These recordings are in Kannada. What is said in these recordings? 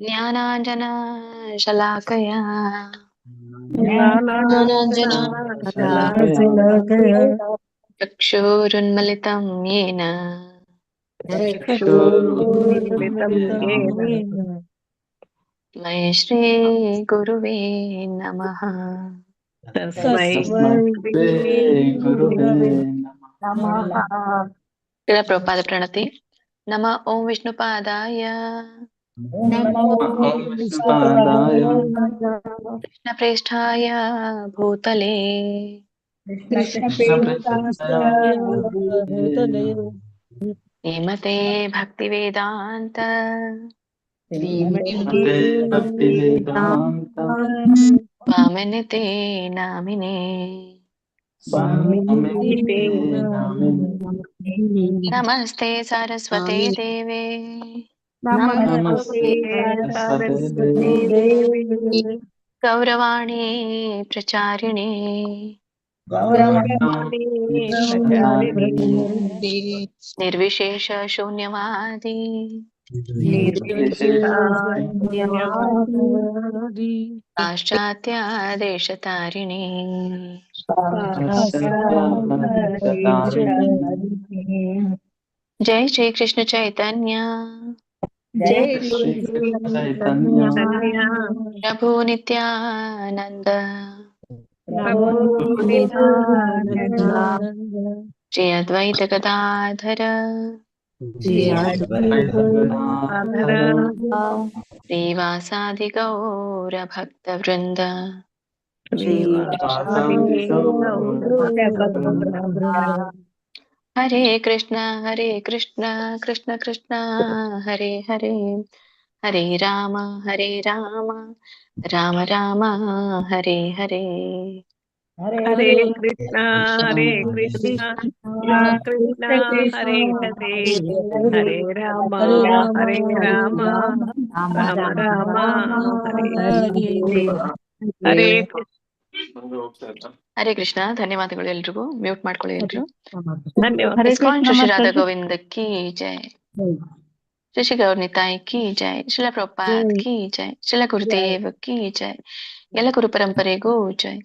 ज्ञानाञ्जनशलाकया ज्ञानाञ्जनशलाकया चक्षुरुन्मिलितं येन चक्षुरुन्मिलितं येन तस्मै श्रीगुरुवे नमः। तस्मै गुरुवे नमः। प्रभुपाद प्रणति। नमः ॐ विष्णुपादाय कृष्णप्रेष्ठाय भूतले श्रीमते भक्तिवेदान्त स्वामिनिते नामिने। नमस्ते सरस्वते देवे नमस्ते सरस्वती देवी गौरवाणी प्रचारिणे गौरवाणी प्रचारिणे निर्विशेष शून्यवादी निर्विशेषशून्यवादी पाश्चात्य देशतारिणे। जय श्री कृष्ण चैतन्य जय श्री चैतन्य प्रभु नित्यानंद प्रभु नित्यानंद श्री अद्वैत गदाधर श्रीवासादि गौर भक्त वृंद। हरे कृष्ण कृष्ण कृष्ण हरे हरे, हरे राम राम राम हरे हरे। हरे कृष्ण कृष्ण कृष्ण हरे हरे, हरे राम राम राम हरे हरे। हरे ಹರೇ ಕೃಷ್ಣ. ಧನ್ಯವಾದಗಳು ಎಲ್ರಿಗೂ. ಮ್ಯೂಟ್ ಮಾಡ್ಕೊಳ್ಳಿ ಎಲ್ರು. ಧನ್ಯವಾದ. ಇಸ್ಕಾನ್ ಶ್ರೀ ರಾಧಾ ಗೋವಿಂದ ಕಿ ಜೈ, ಶ್ರೀ ಗೌರ್ ನಿತಾಯ್ ಕಿ ಜೈ, ಶ್ರೀಲ ಪ್ರಭುಪಾದ್ ಕಿ ಜೈ, ಶ್ರೀಲ ಗುರುದೇವ್ ಕಿ ಜೈ. ಎಲ್ಲ ಗುರು ಪರಂಪರೆಗೂ ಜೈ,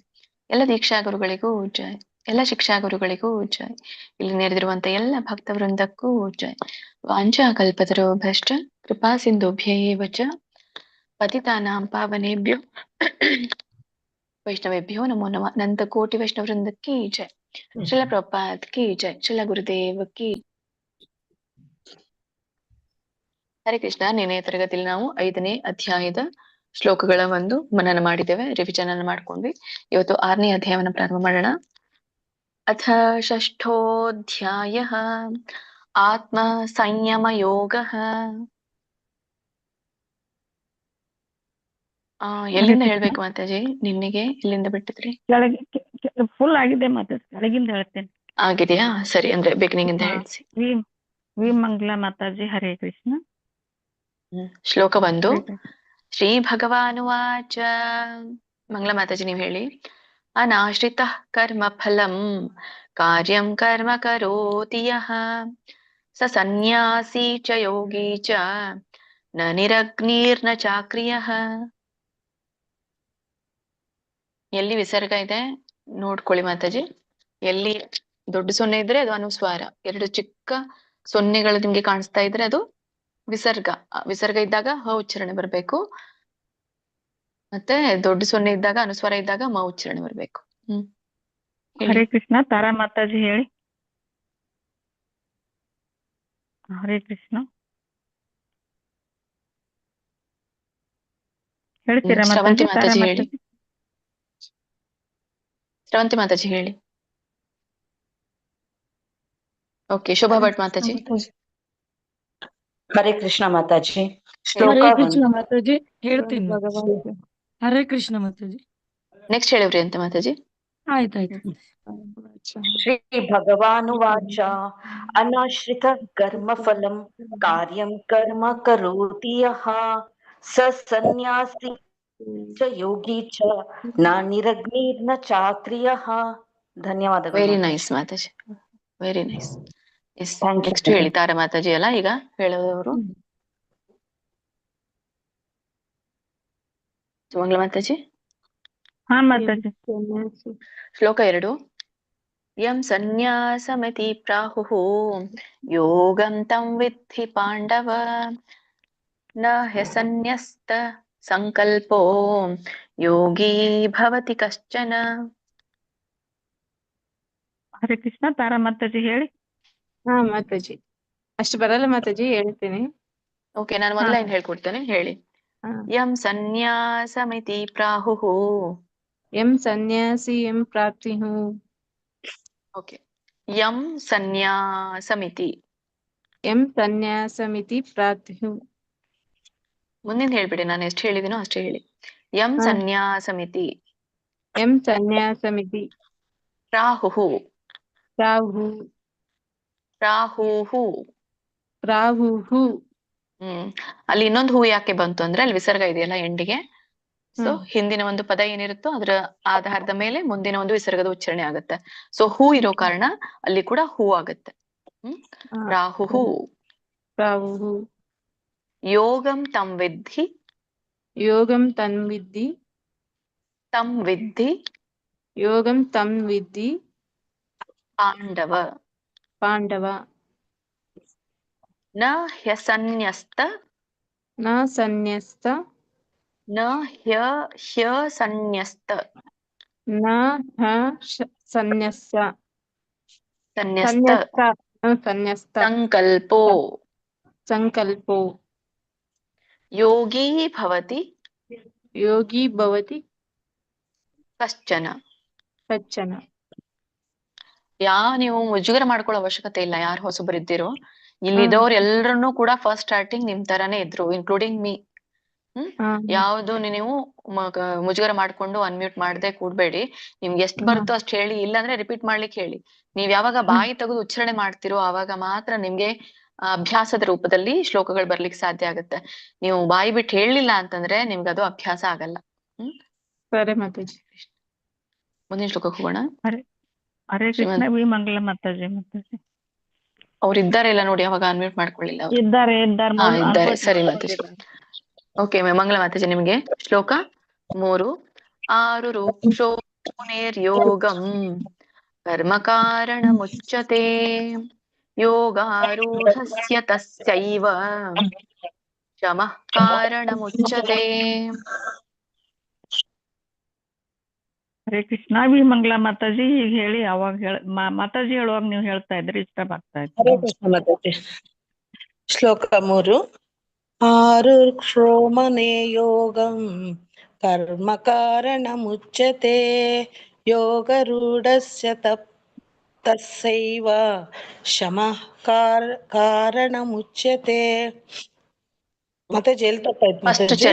ಎಲ್ಲ ದೀಕ್ಷಾ ಗುರುಗಳಿಗೂ ಜೈ, ಎಲ್ಲ ಶಿಕ್ಷಾ ಗುರುಗಳಿಗೂ ಜೈ, ಇಲ್ಲಿ ನೆರೆದಿರುವಂತ ಎಲ್ಲ ಭಕ್ತ ವೃಂದಕ್ಕೂ ಜೈ. ವಾಂಛಾ ಕಲ್ಪತರುಭ್ಯಶ್ಚ ಕೃಪಾ ಸಿಂಧುಭ್ಯೇವ ಚ ಪತಿತಾನಾಂ ಪಾವನೇಭ್ಯೋ वैष्णवेभ्यो नमो नमः. अनंत कोटि वैष्णव वृंद की जय, श्रील प्रभुपाद की जय, श्रील गुरुदेव की. ಹರೇ ಕೃಷ್ಣ. ನಿನ್ನೆ ತರಗತಿಯಲ್ಲಿ ನಾವು 5ನೇ ಅಧ್ಯಾಯದ ಶ್ಲೋಕಗಳ ಒಂದು ಮನನ ಮಾಡಿದ್ದೇವೆ, ರಿವಿಷನ್ ಅನ್ನು ಮಾಡ್ಕೊಂಡ್ವಿ. ಇವತ್ತು 6ನೇ ಅಧ್ಯಾಯವನ್ನು ಪ್ರಾರಂಭ ಮಾಡೋಣ. ಅಥ ಷಷ್ಠೋಧ್ಯಾಯಃ ಆತ್ಮ ಸಂಯಮ ಯೋಗಃ. ಎಲ್ಲಿಂದ ಹೇಳ್ಬೇಕು ಮಾತಾಜಿ? ನಿನ್ನೆಗೆ ಎಲ್ಲಿಂದ ಬಿಟ್ಟಿದ್ರಿ? ಕೆಳಗೆ ಫುಲ್ ಆಗಿದೆ ಮಾತಾಜಿ, ಕೆಳಗಿಂದ ಹೇಳ್ತೇನೆ. ಆಗಿದೆಯಾ? ಸರಿ, ಅಂದ್ರೆ ಬಿಗಿನಿಂಗ್ ಇಂದ ಹೇಳಿಸಿ. ವಿ ಮಂಗಲ ಮಾತಾಜಿ. ಹರೇ ಕೃಷ್ಣ. ಶ್ಲೋಕ 1. ಶ್ರೀ ಭಗವಾನುವಾಚ. ಮಂಗಲ ಮಾತಾಜಿ ನೀವು ಹೇಳಿ. ಅನಾಶ್ರಿತ ಕರ್ಮ ಫಲಂ ಕಾರ್ಯಂ ಕರ್ಮ ಕರೋತಿ ಯಃ ಸ ಸನ್ಯಾಸಿ ಚ ಯೋಗಿ ಚ ನ ನಿರಗ್ನಿರ್ನ ಚಾಕ್ರಿಯಃ. ಎಲ್ಲಿ ವಿಸರ್ಗ ಇದೆ ನೋಡ್ಕೊಳ್ಳಿ ಮಾತಾಜಿ. ಎಲ್ಲಿ ದೊಡ್ಡ ಸೊನ್ನೆ ಇದ್ರೆ ಅದು ಅನುಸ್ವಾರ, 2 ಚಿಕ್ಕ ಸೊನ್ನೆಗಳು ನಿಮ್ಗೆ ಕಾಣಿಸ್ತಾ ಇದ್ರೆ ಅದು ವಿಸರ್ಗ. ವಿಸರ್ಗ ಇದ್ದಾಗ ಹ ಉಚ್ಚಾರಣೆ ಬರ್ಬೇಕು, ಮತ್ತೆ ದೊಡ್ಡ ಸೊನ್ನೆ ಇದ್ದಾಗ ಅನುಸ್ವಾರ ಇದ್ದಾಗ ಮ ಉಚ್ಚಾರಣೆ ಬರ್ಬೇಕು. ಹರೇ ಕೃಷ್ಣ. ತಾರಾ ಮಾತಾಜಿ ಹೇಳಿ. ಹರೇ ಕೃಷ್ಣ. ಹೇಳ್ತೀರಾ ಸ್ರವಂತಿ ಮಾತಾಜಿ? ತಾರಾ ಮಾತಾಜಿ ಹೇಳಿ. ಮಾತಾಜಿ. ಸ್ರವಂತಿ ಮಾತಾಜಿ ಹೇಳಿ. ಓಕೆ, ಶೋಭಾ ಭಟ್ ಮಾತಾಜಿ. ಹರೇ ಕೃಷ್ಣ ಮಾತಾಜಿ. ಹರೇ ಕೃಷ್ಣ ಮಾತಾಜಿ ಹೇಳ್ತೀನಿ. ಹರೇ ಕೃಷ್ಣ ಮಾತಾಜಿ. ನೆಕ್ಸ್ಟ್ ಹೇಳಿವ್ರಿ ಅಂತ ಮಾತಾಜಿ. ಆಯ್ತಾಯ್ತು. ಶ್ರೀ ಭಗವಾನುವಾಚ ಅನಾಶ್ರಿತ ಕರ್ಮ ಫಲಂ ಕಾರ್ಯಂ ಕರ್ಮ ಕರೋತಿ ಯಃ ಸ ಸನ್ಯಾಸಿ ಚ ಯೋಗಿ ಚ ನ ನಿರಗ್ನಿರ್ನ ಚಾಕ್ರಿಯಃ. ಧನ್ಯವಾದಗಳು. ವೆರಿ ನೈಸ್ ಮಾತಾಜಿ, very nice. Yes, Thank you. Next ಹೇಳಿ. ತಾರಾ ಮಾತಾಜಿ ಅಲ್ಲ ಈಗ ಹೇಳೋರು? ಸುಮಂಗಲ ಮಾತಾಜಿ. ಹಾ ಮಾತಾಜಿ. ಶ್ಲೋಕ 2. ಯಂ ಸನ್ಯಾಸಮಿತಿ ಪ್ರಾಹುಃ ಯೋಗಂ ತಂ ವಿದ್ಧಿ ಪಾಂಡವ ನ ಹ್ಯಸನ್ಯಸ್ತ ಸಂಕಲ್ಪೋ ಯೋಗಿ ಭವತಿ ಕಶ್ಚನ. ಹರೇ ಕೃಷ್ಣ. ತಾರಾ ಮಾತಾಜಿ ಹೇಳಿ. ಹಾ ಮಾತಾಜಿ, ಅಷ್ಟು ಬರಲ್ಲ ಮಾತಾಜಿ, ಹೇಳ್ತೀನಿ. ಓಕೆ, ನಾನು ಮೊದಲ ಏನ್ ಹೇಳ್ಕೊಡ್ತೇನೆ, ಹೇಳಿ. ಹಾ. ಯಂ ಸನ್ಯಾಸಮಿತಿ ಪ್ರಾಹುಃ. ಎಂ ಸನ್ಯಾಸಿ ಎಂ ಪ್ರಾಪ್ತಿ ಹೂ. ಓಕೆ, ಯಂ ಸನ್ಯಾಸಮಿತಿ. ಎಂ ಸನ್ಯಾಸಮಿತಿ ಪ್ರಾಪ್ತಿ ಹೂ. ಮುಂದಿನ ಹೇಳ್ಬಿಡಿ, ನಾನು ಎಷ್ಟು ಹೇಳಿದಿನೋ ಅಷ್ಟೇ ಹೇಳಿ. ಯಂ ಹಾ. ಸನ್ಯಾಸಮಿತಿ ಎಂ ಸನ್ಯಾಸಮಿತಿ ಪ್ರಾಹುಃ. ಪ್ರಾಹು ಪ್ರಾಹುಃ. ಪ್ರಾಹುಹು. ಅಲ್ಲಿ ಇನ್ನೊಂದು ಹೂ ಯಾಕೆ ಬಂತು ಅಂದ್ರೆ ಅಲ್ಲಿ ವಿಸರ್ಗ ಇದೆಯಲ್ಲ ಎಂಡಿಗೆ. ಸೊ ಹಿಂದಿನ ಒಂದು ಪದ ಏನಿರುತ್ತೋ ಅದರ ಆಧಾರದ ಮೇಲೆ ಮುಂದಿನ ಒಂದು ವಿಸರ್ಗದ ಉಚ್ಚಾರಣೆ ಆಗುತ್ತೆ. ಸೊ ಹೂ ಇರೋ ಕಾರಣ ಅಲ್ಲಿ ಕೂಡ ಹೂ ಆಗುತ್ತೆ. ಪ್ರಾಹುಹು. ಪ್ರಾಹುಹು. ಯೋಗಂ ತಂ ವಿದ್ಧಿ. ಯೋಗಂ ತನ್ವಿದ್ಧಿ. ತಂ ವಿದ್ಧಿ ಯೋಗಂ ತಂ ವಿದ್ಧಿ ಪಾಂಡವ. ಪಾಂಡವ. ನ ಹ್ಯಸನ್ಯಸ್ತ. ನ ಸನ್ಯಸ್ತ. ನ ಹ್ಯಸನ್ಯಸ್ತ. ನ ಹ ಸನ್ಯಸ್ತ. ಸನ್ಯಸ್ತ ಸನ್ಯಸ್ತ. ಸಂಕಲ್ಪೋ. ಸಂಕಲ್ಪೋ. ಯೋಗಿ ಭವತಿ ಯೋಗಿ ಭವತಿ ಕಶ್ಚನ. ಕಚ್ಚನ. ನೀವು ಮುಜುಗರ ಮಾಡ್ಕೊಳ್ಳೋ ಅವಶ್ಯಕತೆ ಇಲ್ಲ. ಯಾರು ಹೊಸಬರಿದ್ದೀರೋ ಇಲ್ಲಿದ್ದವ್ರು ಎಲ್ಲರನ್ನೂ ಕೂಡ ಫಸ್ಟ್ ಸ್ಟಾರ್ಟಿಂಗ್ ನಿಮ್ ತರಾನೇ ಇದ್ರು, ಇನ್ಕ್ಲೂಡಿಂಗ್ ಮೀ. ಯಾವ್ದು ನೀವು ಮುಜುಗರ ಮಾಡ್ಕೊಂಡು ಅನ್ಮ್ಯೂಟ್ ಮಾಡದೆ ಕೂಡ್ಬೇಡಿ. ನಿಮ್ಗೆ ಎಷ್ಟು ಬರುತ್ತೋ ಅಷ್ಟು ಹೇಳಿ, ಇಲ್ಲಾಂದ್ರೆ ರಿಪೀಟ್ ಮಾಡ್ಲಿಕ್ಕೆ ಹೇಳಿ. ನೀವ್ ಯಾವಾಗ ಬಾಯಿ ತೆಗೆದು ಉಚ್ಚಾರಣೆ ಮಾಡ್ತಿರೋ ಆವಾಗ ಮಾತ್ರ ನಿಮ್ಗೆ ಅಭ್ಯಾಸದ ರೂಪದಲ್ಲಿ ಶ್ಲೋಕಗಳು ಬರ್ಲಿಕ್ಕೆ ಸಾಧ್ಯ ಆಗುತ್ತೆ. ನೀವು ಬಾಯಿ ಬಿಟ್ಟು ಹೇಳಲಿಲ್ಲ ಅಂತಂದ್ರೆ ನಿಮ್ಗೆ ಅದು ಅಭ್ಯಾಸ ಆಗಲ್ಲ. ಸರಿ ಮಾತಾಜಿ. ಮುಂದಿನ ಶ್ಲೋಕಕ್ಕೆ ಹೋಗೋಣ. ಹರೇ ಕೃಷ್ಣ. ವಿ ಮಂಗಲ ಮಾತಾಜಿ. ಮಾತಾಜಿ ಅವ್ರು ಇದ್ದಾರೆ ಇಲ್ಲ ನೋಡಿ, ಅವಾಗ ಅನ್ಮ್ಯೂಟ್ ಮಾಡ್ಕೊಳ್ಳಿಲ್ಲ ಅವ್ರು. ಇದ್ದಾರೆ. ಇದ್ದಾರೆ, ಸರಿ ಮಾತಾಜಿ. ಓಕೆ, ಮಂಗಳ ಮಾತಾಜಿ ನಿಮ್ಗೆ ಶ್ಲೋಕ 3. ಆರು ರುಕ್ಷೋ ಮುನೇರ್ಯೋಗಂ ಕರ್ಮ ಕಾರಣ ಮುಚ್ಯತೆ ಯೋಗಾರೂಢಸ್ಯ ತಸ್ಯೈವ ಶಮಃ ಕಾರಣ ಮುಚ್ಯತೆ. ಹರೇ ಕೃಷ್ಣ. ವಿ ಮಂಗಲ ಮಾತಾಜಿ ಈಗ ಹೇಳಿ. ಅವಾಗ ಮಾತಾಜಿ ಹೇಳುವಾಗ ನೀವು ಹೇಳ್ತಾ ಇದ್ರಿ, ಇಷ್ಟ ಆಗ್ತಾ ಇತ್ತು. ಹರೇ ಕೃಷ್ಣ ಮಾತಾಜಿ. ಶ್ಲೋಕ 3. ಆರುಕ್ಷೋಮನೆ ಯೋಗಂ ಕರ್ಮ ಕಾರಣ ಮುಚ್ಯತೆ ಯೋಗರೂಢಸ್ಯ ತಸ್ಸೈವ ಶಮಃ ಕಾರಣ ಮುಚ್ಯತೆ. ಮಾತಾಜಿ ಎಲ್ಲಿ ತಪ್ಪಾಯ್ತು ಮಾತಾಜಿ?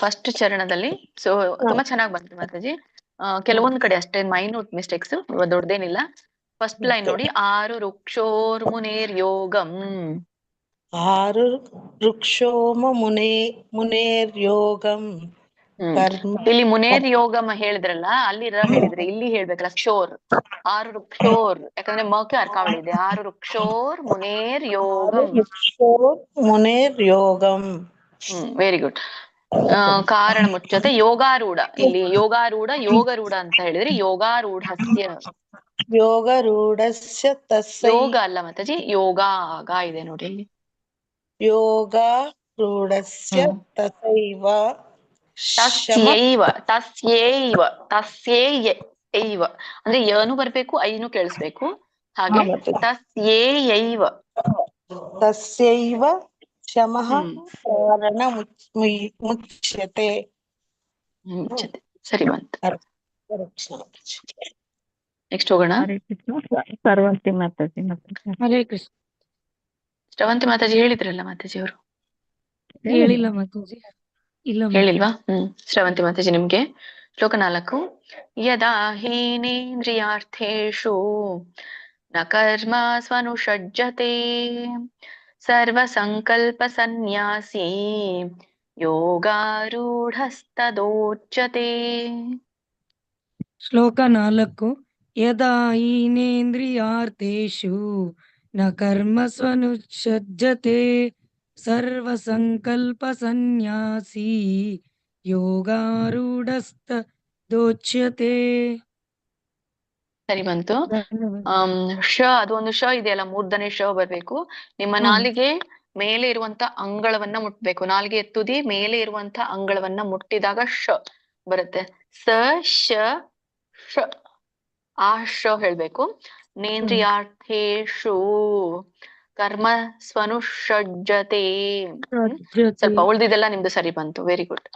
ಫಸ್ಟ್ ಚರಣದಲ್ಲಿ ಸೊ ತುಂಬಾ ಚೆನ್ನಾಗಿ ಬಂತು ಮಾತಾಜಿ. ಕೆಲವೊಂದ್ ಕಡೆ ಅಷ್ಟೇ ಮೈನ್ಯೂಟ್ ಮಿಸ್ಟೇಕ್ಸ್, ದೊಡ್ಡದೇನಿಲ್ಲ. ಫಸ್ಟ್ ಲೈನ್ ನೋಡಿ, ಆರು ರುಕ್ಷೋರ್ ಮುನೇರ್ ಯೋಗಂ. ಆರು ರುಕ್ಷೋಮ ಮುನೇರ್ ಯೋಗಂ ಇಲ್ಲಿ ಮುನೇರ್ ಯೋಗಂ ಹೇಳಿದ್ರಲ್ಲ, ಅಲ್ಲಿ ಹೇಳಿದ್ರೆ ಇಲ್ಲಿ ಹೇಳ್ಬೇಕಲ್ಲ ಕ್ಷೋರ್. ಆರು ರುಕ್ಷೋರ್, ಯಾಕಂದ್ರೆ ಮಕ್ಕೆ ಅರ್ಕಾವಳಿ ಇದೆ. ಆರು ರುಕ್ಷೋರ್ ಮುನೇರ್ ಯೋಗಂ. ಮುನೇರ್ ಯೋಗಂ. Very good. ಕಾರಣ ಮುಚ್ಚತೆ ಯೋಗಾರೂಢ. ಇಲ್ಲಿ ಯೋಗಾರೂಢ ಯೋಗರೂಢ ಅಂತ ಹೇಳಿದ್ರೆ ಯೋಗಾರೂಢಸ್ಯ. ಯೋಗರೂಢಸ್ಯ ತಸ್ಸೈವ. ಯೋಗ ಅಲ್ಲ ಮಾತಾಜಿ, ಯೋಗ ಇದೆ ನೋಡಿ. ಯೋಗಾರೂಢಸ್ಯ ತಸೈವ ತಸ್ಯೈವ. ತಸ್ಯೈವ ತಸ್ಯೈವ ಅಂದ್ರೆ ಯನು ಬರ್ಬೇಕು, ಐನು ಕೇಳಿಸ್ಬೇಕು. ಹಾಗೆ ತಸ್ಯೈವ. ತಸ್ಯೈವ ಶಮಃ ಕಾರಣ ಮುಚ್ಯತೆ. ಸರಿ ಬಂತು. ನೆಕ್ಸ್ಟ್ ಹೋಗೋಣ. ಸರ್ವಂತಿ ಮಾತಾಜಿ. ಹರೇ ಕೃಷ್ಣ. ಶ್ರವಂತಿ ಮಾತಾಜಿ ಹೇಳಿದ್ರಲ್ಲ ಮಾತಾಜಿ ಅವರು? ಹೇಳಿಲ್ಲ ಮಾತಾಜಿ. ಇಲ್ಲ ಹೇಳಿಲ್ವಾ? ಶ್ರವಂತಿ ಮಾತಾಜಿ ನಿಮ್ಗೆ ಶ್ಲೋಕ 4. ಯದಾ ಹೀನೇಂದ್ರಿಯಾರ್ಥೇಷು ನ ಕರ್ಮ ಸ್ವನುಷಜ್ಜತೆ ಸರ್ವ ಸಂಕಲ್ಪ ಸನ್ಯಾಸಿ ಯೋಗಾರೂಢಸ್ತದೋಚ್ಯತೆ. ಶ್ಲೋಕ 4. ಯದಾ ಹೀನೇಂದ್ರಿಯಾರ್ಥೇಷು ನ ಕರ್ಮ ಸ್ವನುಷಜ್ಜತೆ ಸರ್ವ ಸಂಕಲ್ಪ ಸನ್ಯಾಸಿ ಯೋಗಾರೂಢಸ್ತದೋಚ್ಯತೆ. ಸರಿ ಬಂತು. ಧನ್ಯವಾದ. ಶ ಅದು ಒಂದು ಶ ಇದೆಯಲ್ಲ, ಮೂರ್ಧನೆ ಶ ಬರ್ಬೇಕು. ನಿಮ್ಮ ಹಾ ನಾಲಿಗೆ ಮೇಲೆ ಇರುವಂತ ಅಂಗಳವನ್ನ ಮುಟ್ಬೇಕು. ನಾಲಿಗೆ ತುದಿ ಮೇಲೆ ಇರುವಂತ ಅಂಗಳವನ್ನ ಮುಟ್ಟಿದಾಗ ಶ ಬರುತ್ತೆ. ಸ ಶ ಶ ಆ ಶ ಹೇಳ್ಬೇಕು. ನೇಂದ್ರಿಯಾರ್ಥೇಷು ಕರ್ಮ ಸ್ವನುಷಜ್ಜತೆ. ಸಜ್ಜತೆ. ಸ್ವಲ್ಪ ಉಳ್ದಿದೆಲ್ಲ ನಿಮ್ದು ಸರಿ ಬಂತು. Very good.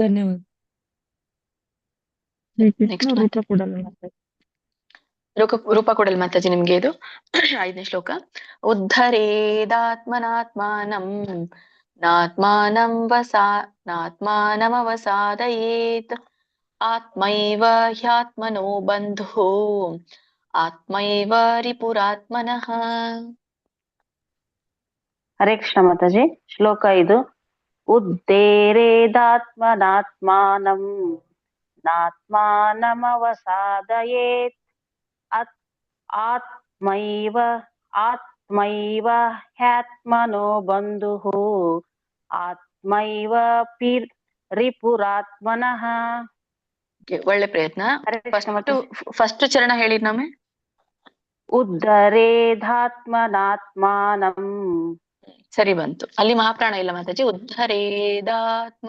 ಧನ್ಯವಾದ. ಶ್ರೀಕೃಷ್ಣ ನೆಕ್ಸ್ಟ್ ರೂಪ ಕೊಡಲ್ಲ ಮಾತಾಜಿ. ರೂಪ ಕೊಡಲ್ ಮಾತಾಜಿ ನಿಮ್ಗೆ ಇದು 5ನೇ ಶ್ಲೋಕ. ಉದ್ಧರೇದಾತ್ಮನಾತ್ಮಾನಂ ನಾತ್ಮಾನಮವಸಾದಯೇತ್ ಆತ್ಮೈವ ಹ್ಯಾತ್ಮನೋ ಬಂಧುಃ ಆತ್ಮೈವ ರಿಪುರಾತ್ಮನಃ. ಹರೇ ಕೃಷ್ಣ ಮಾತಾಜಿ. ಶ್ಲೋಕ 5. ಉದ್ದೇರೇದಾತ್ಮನಾತ್ಮಾನಂ ನಾತ್ಮಾನಮವಸಾದಯೇತ್ ಆತ್ಮೈವ ಹ್ಯಾತ್ಮನೋ ಬಂಧುಃ ಆತ್ಮೈವ ರಿಪುರಾತ್ಮನಃ. ಒಳ್ಳೆ ಪ್ರಯತ್ನ. ಹರೇ ಕೃಷ್ಣ ಮಾತಾಜಿ. ಫಸ್ಟ್ ಚರಣ ಹೇಳಿ ನಮ್ಮೆ. ಉದ್ಧರೇದಾತ್ಮನಾತ್ಮಾನಂ. ಸರಿ ಬಂತು. ಅಲ್ಲಿ ಮಹಾಪ್ರಾಣ ಇಲ್ಲ ಮಾತಾಜಿ. ಉದ್ಧರೇದಾತ್ಮ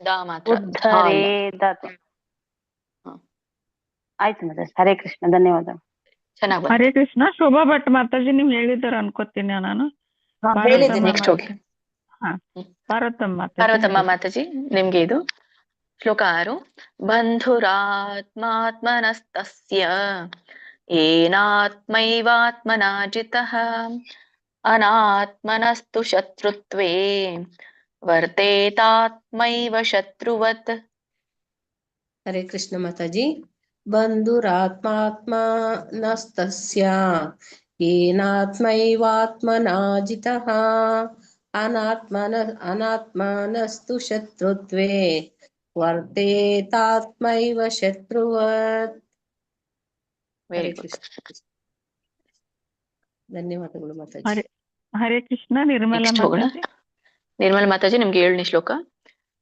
ದಾ ಮಾತ್ರ. ಉದ್ಧರೇದಾತ್ಮ. ಆಯ್ತು ಮಾತಾಜಿ. ಹರೇ ಕೃಷ್ಣ. ಧನ್ಯವಾದ. ಚೆನ್ನಾಗ್ ಬಂತು. ಹರೇ ಕೃಷ್ಣ. ಶೋಭಾ ಭಟ್ ಮಾತಾಜಿ ನೀವ್ ಹೇಳಿದಾರ ಅನ್ಕೋತೀನಿ ನಾನು. ಹೇಳಿದ್ದೀನಿ. ನೆಕ್ಸ್ಟ್ ಹೋಗಿ. ಪಾರ್ವತಮ್ಮ ಮಾತಾಜಿ. ಪಾರ್ವತಮ್ಮ ಮಾತಾಜಿ ನಿಮ್ಗೆ ಇದು ಶ್ಲೋಕ 6. ಬಂಧುರಾತ್ಮಾತ್ಮನಸ್ತಸ್ಯ ಏನಾತ್ಮೈವಾತ್ಮನಾ ಜಿತಃ ಅನಾತ್ಮನಸ್ತು ಶತ್ರುತ್ವೇ ವರ್ತೇತಾತ್ಮೈವ ಶತ್ರುವತ್. ಹರೇ ಕೃಷ್ಣ ಮಾತಾಜಿ. ಬಂಧುರಾತ್ಮಾತ್ಮನಸ್ತಸ್ಯ ಏನಾತ್ಮೈವಾತ್ಮನಾ ಜಿತಃ ಅನಾತ್ಮನಸ್ತು ಶತ್ರುತ್ವೇ ವರ್ತೇತಾತ್ಮೈವ ಶತ್ರುವತ್. ವೆರಿ ಹರೇ ಗುಡ್. ಕೃಷ್ಣ. ಧನ್ಯವಾದಗಳು ಮಾತಾಜಿ. ಹರೇ ಕೃಷ್ಣ. ನಿರ್ಮಲಾ ನೆಕ್ಸ್ಟ್ ಹೋಗೋಣ. ಮಾತಾಜಿ. ನಿರ್ಮಲ ಮಾತಾಜಿ ನಿಮ್ಗೆ 7ನೇ ಶ್ಲೋಕ.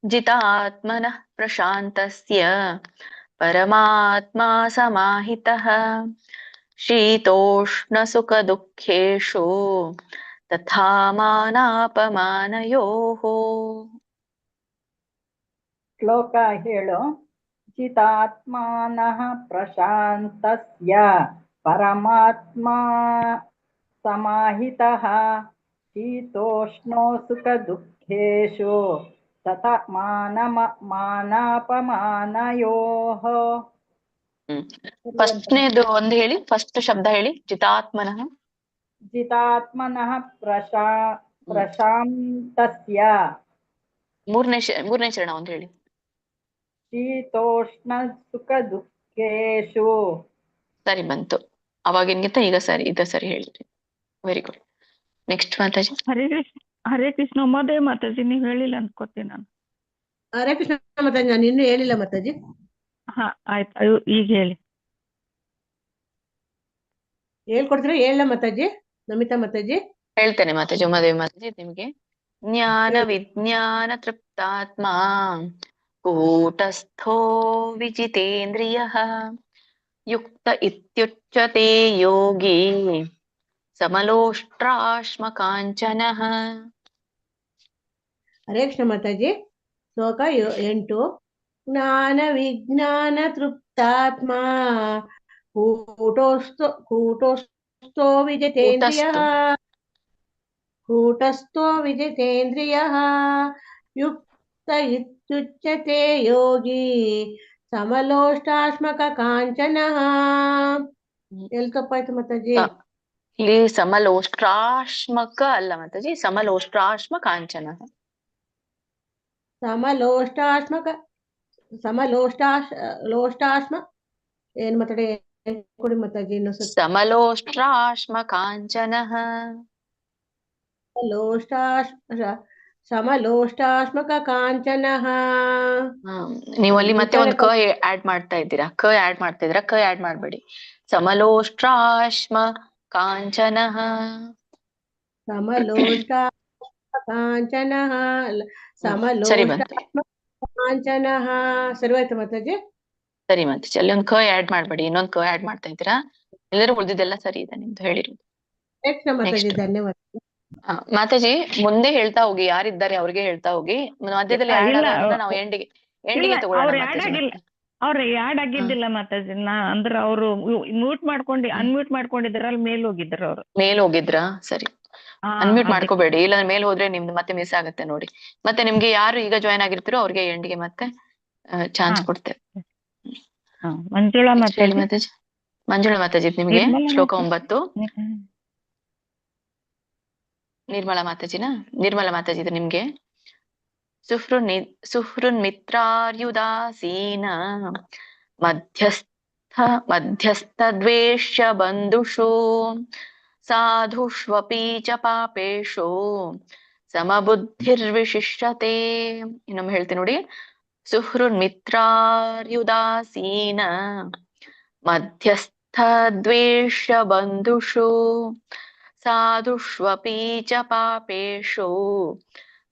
ಜಿತಾತ್ಮನಃ ಪ್ರಶಾಂತಸ್ಯ ಪರಮಾತ್ಮಾ ಸಮಾಹಿತಃ ಶೀತೋಷ್ಣ ಸುಖ ದುಃಖೇಷು ತಥಾ ಮಾನಾಪಮಾನಯೋಃ. ಶ್ಲೋಕ 7. ಚಿತಾತ್ಮಾನಃ ಪ್ರಶಾಂತಸ್ಯ ಪರಮಾತ್ಮಾ ಸಮಾಹಿತಃ ಶೀತೋಷ್ಣೋ ಸುಖ ದುಃಖೇಷು ತಥಾ ಮಾನಾಪಮಾನಯೋಃ. ಫಸ್ಟ್ನೇದು ಒಂದು ಹೇಳಿ. ಫಸ್ಟ್ ಶಬ್ದ ಹೇಳಿ. ಜಿತಾತ್ಮನಃ. ಜಿತಾತ್ಮನಃ ಪ್ರಶಾಂತಸ್ಯ. ಮೂರನೇ ಚರಣ ಒಂದು ಹೇಳಿ. ಶೀತೋಷ್ಣ ಸುಖ ದುಃಖೇಷು. ಸರಿ ಬಂತು. ಅವಾಗಿನ್ಗಿಂತ ಈಗ ಸರಿ. ಇದು ಸರಿ ಹೇಳಿದ್ರಿ. Very good. Next Mataji. Hare Krishna. Umadevi Mataji ನೀವ್ ಹೇಳಿಲ್ಲ ಅನ್ಕೋತೀನಿ ನಾನು. ಹರೇ ಕೃಷ್ಣ ಮಾತಾಜಿ. ನಾನು ಇನ್ನೂ ಹೇಳಿಲ್ಲ ಮಾತಾಜಿ. ಹಾ ಆಯ್ತು. ಈಗ ಹೇಳಿ. ಹೇಳ್ಕೊಡ್ತೀರಾ? ಹೇಳ ಮಾತಾಜಿ. ನಮಿತಾ ಮಾತಾಜಿ. ಹೇಳ್ತೇನೆ ಮಾತಾಜಿ. ಉಮಾದೇವಿ ಮಾತಾಜಿ ನಿಮ್ಗೆ. ಜ್ಞಾನ ವಿಜ್ಞಾನ ತೃಪ್ತಾತ್ಮ ಕೂಟಸ್ಥೋ ವಿಜಿತೇಂದ್ರಿಯಃ ಯುಕ್ತ ಇತ್ಯುಚ್ಯತೆ ಯೋಗಿ ಸಮಲೋಷ್ಟ್ರಾಶ್ಮ ಕಾಂಚನಃ. ಹರೇ ಕೃಷ್ಣ ಮಾತಾಜಿ. ಶ್ಲೋಕ 8. ಜ್ಞಾನ ವಿಜ್ಞಾನ ತೃಪ್ತಾತ್ಮ ಕೂಟಸ್ಥೋ ವಿಜಿತೇಂದ್ರಿಯಃ ಯುಕ್ತ ಇತ್ಯುಚ್ಯತೆ ಯೋಗಿ ಸಮಲೋಷ್ಟಾಶ್ಮಕ ಕಾಂಚನಃ. ಎಲ್ಲಿ ತಪ್ಪಾಯ್ತು ಮಾತಾಜಿ? ಇಲ್ಲಿ ಸಮಲೋಷ್ಟ್ರಾಶ್ಮಕ ಅಲ್ಲ ಮಾತಾಜಿ. ಸಮಲೋಷ್ಟ್ರಾಶ್ಮ ಕಾಂಚನಃ. ಸಮಲೋಷ್ಟಾಶ್ಮ ಏನ್ ಮಾತಾಡಿ ಕೊಡಿ ಮಾತಾಜಿ. ಇನ್ನೊಂದ್ಸತಿ. ಸಮಲೋಷ್ಟ್ರಾಶ್ಮ ಕಾಂಚನಃ. ಸಮಲೋಷ್ಟಾಶ್ಮಕ ಕಾಂಚನಃ. ನೀವು ಅಲ್ಲಿ ಮತ್ತೆ ಒಂದು ಕ ಆಡ್ ಮಾಡ್ತಾ ಇದ್ದೀರಾ. ಕ ಆಡ್ ಮಾಡ್ಬೇಡಿ. ಸಮಲೋಷ್ಟ್ರಾಶ್ಮ ಕಾಂಚನಃ. ಸಮಲೋಷ್ಟಾಶ್ಮ ಕಾಂಚನಃ. ಸರಿ ಬಂತು. ಕಾಂಚನಃ ಸರಿ ಆಯ್ತಾ ಮಾತಾಜಿ? ಸರಿ ಮಾತಾಜಿ, ಅಲ್ಲಿ ಒಂದು ಕ ಆಡ್ ಮಾಡ್ಬೇಡಿ, ಇನ್ನೊಂದು ಕ ಆಡ್ ಮಾಡ್ತಾ ಇದ್ದೀರಾ. ಎಲ್ಲರೂ ಉಳಿದಿದ್ದೆಲ್ಲ ಸರಿ ಇದೆ ನಿಮ್ದು ಹೇಳಿರೋದು. ನೆಕ್ಸ್ಟ್ ಮಾತಾಜಿ, ನೆಕ್ಸ್ಟ್ ಧನ್ಯವಾದ. ಮಾತಾಜಿ ಮುಂದೆ ಹೇಳ್ತಾ ಹೋಗಿ, ಯಾರಿದ್ದಾರೆ ಅವ್ರಿಗೆ ಹೇಳ್ತಾ ಹೋಗಿ. ಮಧ್ಯದಲ್ಲಿ ಆಡ್ ಇಲ್ಲ ಆಗೋದನ್ನ ನಾವು ಎಂಡಿಗೆ ತಗೊಳ್ಳೋಣ ಅವ್ರು ಆಡ್ ಮಾತಾಜಿ. ಆಗಿಲ್ಲ, ಅವ್ರು ಆಡ್ ಆಗಿದ್ದಿಲ್ಲ ಮಾತಾಜಿ. ಅಂದ್ರೆ ಅವರು ಅನ್ಮ್ಯೂಟ್ ಮಾಡ್ಕೊಂಡಿದ್ರ, ಅಲ್ಲಿ ಮೇಲ್ ಹೋಗಿದ್ರು ಅವ್ರು. ಮೇಲ್ ಹೋಗಿದ್ರಾ? ಸರಿ, ಅನ್ಮ್ಯೂಟ್ ಮಾಡ್ಕೋಬೇಡಿ, ಇಲ್ಲಾಂದ್ರೆ ಮೇಲ್ ಹೋದ್ರೆ ನಿಮ್ದು ಮತ್ತೆ ಮಿಸ್ ಆಗುತ್ತೆ ನೋಡಿ. ಮತ್ತೆ ನಿಮ್ಗೆ ಯಾರು ಈಗ ಜಾಯ್ನ್ ಆಗಿರ್ತೀರೋ ಅವ್ರಿಗೆ ಎಂಡಿಗೆ ಮತ್ತೆ ಚಾನ್ಸ್ ಕೊಡ್ತೇವೆ. ಮಂಜುಳಾ Next ಹೇಳಿ ಮಾತಾಜಿ. ಮಾತಾಜಿ. ಮಂಜುಳಾ ಮಾತಾಜಿ, ನಿಮ್ಗೆ ಶ್ಲೋಕ 9. ನಿರ್ಮಲಾ ಮಾತಾಜಿನಾ? ನಿರ್ಮಲಾ ಮಾತಾಜಿ ಇದು ನಿಮ್ಗೆ. ಸುಹೃನ್ಮಿತ್ರಾರ್ಯುದಾಸೀನ ಮಧ್ಯಸ್ಥ ದ್ವೇಷ್ಯ ಬಂಧುಷು ಸಾಧುಷ್ವಪಿ ಚ ಪಾಪೇಶು ಸಮಬುದ್ಧಿರ್ವಿಶಿಷ್ಯತೆ. ಇನ್ನೊಮ್ಮೆ ಹೇಳ್ತೀನಿ ನೋಡಿ. ಸುಹೃನ್ಮಿತ್ರಾರ್ಯುದಾಸೀನ ಮಧ್ಯಸ್ಥ ದ್ವೇಷ್ಯ ಬಂಧುಷು ಸಾಧುಷ್ವಪಿ ಚ ಪಾಪೇಶು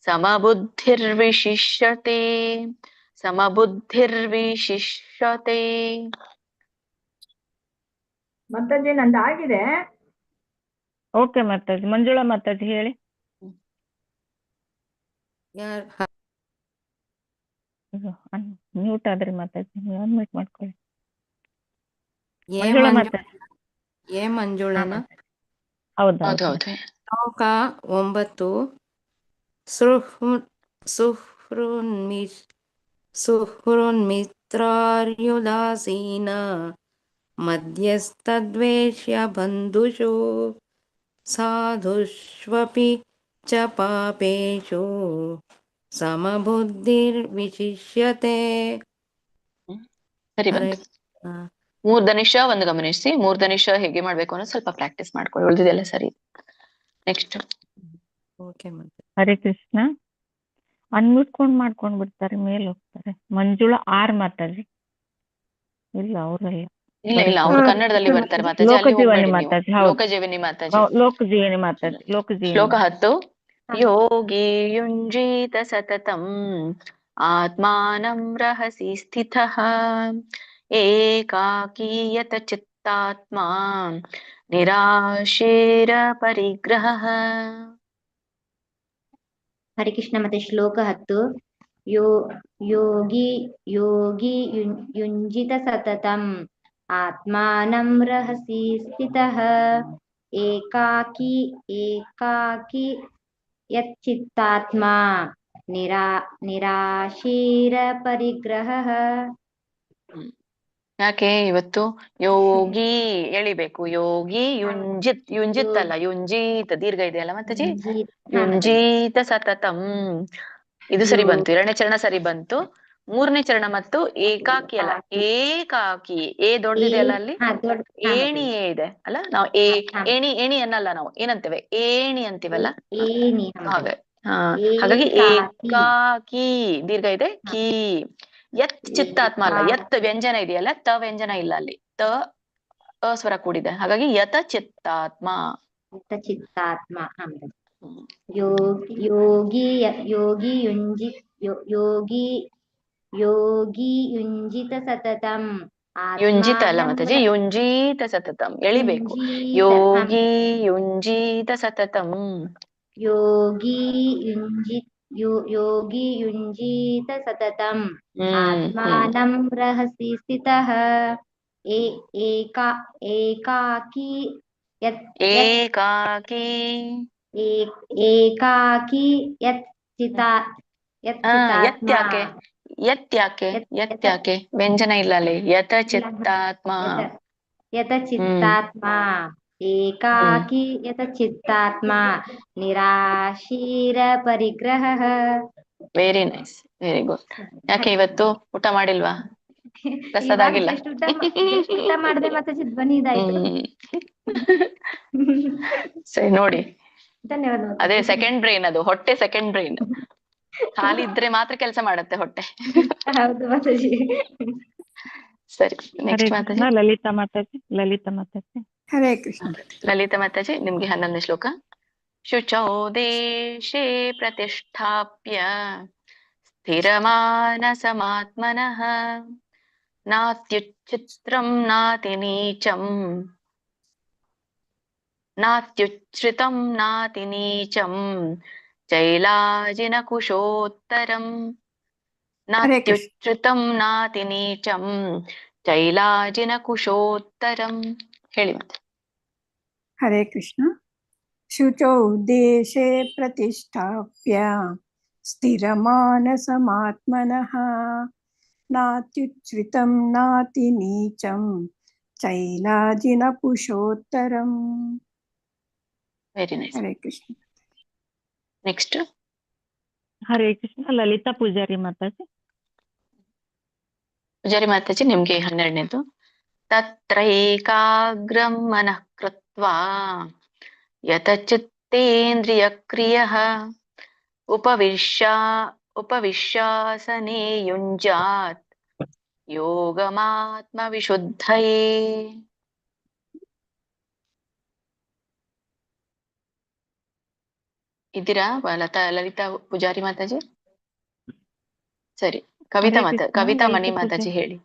ಸಮಬುದ್ಧಿರ್ವಿಶಿಷ್ಯತೆ. ಸಮಬುದ್ಧಿರ್ವಿಶಿಷ್ಯತೆ. ಮಾತಾಜಿ ನಂದಾಗಿದೆ. ಓಕೆ ಮಾತಾಜಿ. ಮಂಜುಳಾ ಮಾತಾಜಿ ಹೇಳಿ. ಮ್ಯೂಟ್ ಆದ್ರಿ ಮಾತಾಜಿ, ಅನ್ಮ್ಯೂಟ್ ಮಾಡ್ಕೊಳ್ಳಿ. ಮಂಜುಳಾ ಮಾತಾಜಿ. ಮಂಜುಳನ? ಹೌದಾ? ಹೌದು. ಶ್ಲೋಕ 9. ಸುಹೃನ್ಮಿತ್ರಾರ್ಯುದಾಸೀನ ಮಧ್ಯಸ್ಥದ್ವೇಷ್ಯ ಬಂಧುಷು ಸಾಧುಷ್ವಪಿ ಚ ಪಾಪೇಷು ಸಮಬುದ್ಧಿರ್ವಿಶಿಷ್ಯತೆ. ಸರಿ ಬಂತು. ಮೂರ್ಧನಿಷ ಒಂದು ಗಮನಿಸಿ, ಮೂರ್ಧನಿಷ ಹೇಗೆ ಮಾಡ್ಬೇಕು ಅನ್ನೋ ಸ್ವಲ್ಪ ಪ್ರಾಕ್ಟೀಸ್ ಮಾಡ್ಕೊಳ್ಳಿ, ಉಳಿದಿದೆಲ್ಲ ಸರಿ. ನೆಕ್ಸ್ಟ್. ಹರೇ ಕೃಷ್ಣ. ಅನ್ಮ್ಯೂಟ್ ಮಾಡ್ಕೊಂಡ್ ಬಿಡ್ತಾರೆ, ಮೇಲೆ ಹೋಗ್ತಾರೆ. ಮಂಜುಳಾ ಆರ್ ಮಾತಾಜಿ. ಇಲ್ಲ, ಅವರಲ್ಲ. ಇಲ್ಲ ಅವ್ರು ಕನ್ನಡದಲ್ಲಿ ಬರ್ತಾರೆ ಮಾತಾಜಿ. ಲೋಕಜೀವನಿ ಮಾತಾಜಿ. ಲೋಕಜೀವನಿ ಮಾತಾಜಿ. ಲೋಕಜೀವನಿ ಮಾತಾಜಿ. ಲೋಕಜೀವನಿ. ಶ್ಲೋಕ 10. ಯೋಗಿ ಯುಂಜೀತ ಸತತಂ ಆತ್ಮಾನಂ ರಹಸಿ ಸ್ಥಿತಃ ಏಕಾಕೀಯತ ಚಿತ್ತಾತ್ಮ ನಿರಾಶೇರ ಪರಿಗ್ರಹ. ಹರಿ ಕೃಷ್ಣ. ಮತ್ತೆ ಶ್ಲೋಕ 10. ಯೋಗಿ ಯುಂಜಿತ ಸತತಂ ಆತ್ಮಾನಂ ರಹಸಿ ಸ್ಥಿತಃ ಏಕಾಕಿ ಯಚ್ಚಿತ್ತಾತ್ಮ ನಿರಾಶೀರ ಪರಿಗ್ರಹ. ಯಾಕೆ ಇವತ್ತು ಯೋಗಿ ಎಳಿಬೇಕು? ಯೋಗಿ ಯುಂಜಿತ್ ಅಲ್ಲ, ಯುಂಜೀತ ದೀರ್ಘ ಇದೆಯಲ್ಲ ಮಾತಾಜಿ. ಯುಂಜೀತ ಸತತಂ ಇದು ಸರಿ ಬಂತು. 2ನೇ ಚರಣ ಸರಿ ಬಂತು. 3ನೇ ಚರಣ ಮತ್ತು ಏಕಾಕಿ ಅಲ್ಲ, ಏಕಾಕಿ. ದೊಡ್ಡದಿದೆಯಲ್ಲ ಅಲ್ಲಿ, ಏಣಿ ಇದೆ ಅಲ್ಲ. ನಾವು ಏಣಿ ಅನ್ನಲ್ಲ, ನಾವು ಏನಂತೇವೆ? ಏಣಿ ಅಂತೀವಲ್ಲ. ಹಾಗಾಗಿ ಏಕಾಕಿ ದೀರ್ಘ ಇದೆ. ಕೀ ಯತ್ ಚಿತ್ತಾತ್ಮ ಅಲ್ಲ, ಯತ್ ವ್ಯಂಜನ ಇದೆಯಲ್ಲ, ತ ವ್ಯಂಜನ ಇಲ್ಲ ಅಲ್ಲಿ, ತ ಅಸ್ವರ ಕೂಡಿದೆ. ಹಾಗಾಗಿ ಯತ ಚಿತ್ತಾತ್ಮ. ಯೋಗಿ ಯುಂಜಿತ ಸತತಂ ಯುಂಜಿತ ಅಲ್ಲ ಮಾತಾಜಿ, ಯುಂಜೀತ ಸತತಂ ಎಳಿಬೇಕು. ಯೋಗಿ ಯುಂಜೀತ ಸತತಂ. ಯೋಗಿ ಯುಂಜೀತ ಸತತಂ ಆತ್ಮಾನಂ ರಹಸಿ ಸ್ಥಿತಃ ಏಕಾಕಿ ಯತ್ಯಾಕೆ ವ್ಯಂಜನ ಇಲ್ಲ ಅಲ್ಲಿ. ಯತ ಚಿತ್ತಾತ್ಮ. ಏಕಾಕಿ ಯತ ಚಿತ್ತಾತ್ಮ ನಿರಾಶೀರ ಪರಿಗ್ರಹ. Very nice, very good. ಯಾಕೆ ಇವತ್ತು ಊಟ ಮಾಡಿಲ್ವಾ? ಪ್ರಸಾದ ಆಗಿಲ್ಲ? ಊಟ ಮಾಡದೆ ಮತ್ತೆ ಧ್ವನಿ ಇದಾಯ್ತು. ಸರಿ ನೋಡಿ, ಧನ್ಯವಾದ. ಅದೇ ಸೆಕೆಂಡ್ ಬ್ರೈನ್, ಅದು ಹೊಟ್ಟೆ ಸೆಕೆಂಡ್ ಬ್ರೈನ್. ಖಾಲಿ ಇದ್ರೆ ಮಾತ್ರ ಕೆಲಸ ಮಾಡುತ್ತೆ ಹೊಟ್ಟೆ. ಹೌದು ಮಾತಾಜಿ. ಸರಿ, ನೆಕ್ಸ್ಟ್ ಮಾತಾಜಿ. ಲಲಿತಾ ಮಾತಾಜಿ. ಹರೇ ಕೃಷ್ಣ. ಲಲಿತಾ ಮಾತಾಜಿ, ನಿಮ್ಗೆ 11ನೇ ಶ್ಲೋಕ. ಶುಚೌ ದೇಶೇ ಪ್ರತಿಷ್ಠಾಪ್ಯ ಸ್ಥಿರಮಾನಸಮಾತ್ಮನಃ ನಾತ್ಯುಚ್ಛಿತ್ರಂ ನಾತಿನೀಚಂ ನಾತ್ಯುಚ್ಛ್ರಿತಂ ನಾತಿನೀಚಂ ಚೈಲಾಜಿನಕುಶೋತ್ತರಂ ನಾತ್ಯುಚ್ಛ್ರಿತಂ ನಾತಿನೀಚಂ ಚೈಲಾಜಿನಕುಶೋತ್ತರಂ. ಹೇಳಿ ಮತ್ತೆ. ಹರೇ ಕೃಷ್ಣ. ಶುಚೌ ದೇಶೇ ಪ್ರತಿಷ್ಠಾಪ್ಯ ಸ್ಥಿರಮಾನಸಮಾತ್ಮನಃ ನಾತ್ಯುಚ್ಛ್ರಿತಂ ನಾತಿನೀಚಂ ಚೈಲಾಜಿನಕುಶೋತ್ತರಂ. Very nice. Hare Krishna. Next Hare Krishna. Lalita Pujari mataji. Pujari mataji ನಿಮ್ಗೆ 12ನೇದು. ತತ್ರೈಕಾಗ್ರಂ ಮನಃ ಕೃತ್ವಾ ಯತಚಿತ್ತೇಂದ್ರಿಯಕ್ರಿಯಃ ಉಪವಿಶ್ಯಾಸನೆ ಯುಂಜಾತ್ ಯೋಗಮಾತ್ಮ ವಿಶುದ್ಧಯೇ. ಇದ್ದೀರಾ ಲಲಿತಾ ಪೂಜಾರಿ ಮಾತಾಜಿ? ಸರಿ. ಕವಿತಾ ಮಣಿ ಮಾತಾಜಿ ಹೇಳಿ.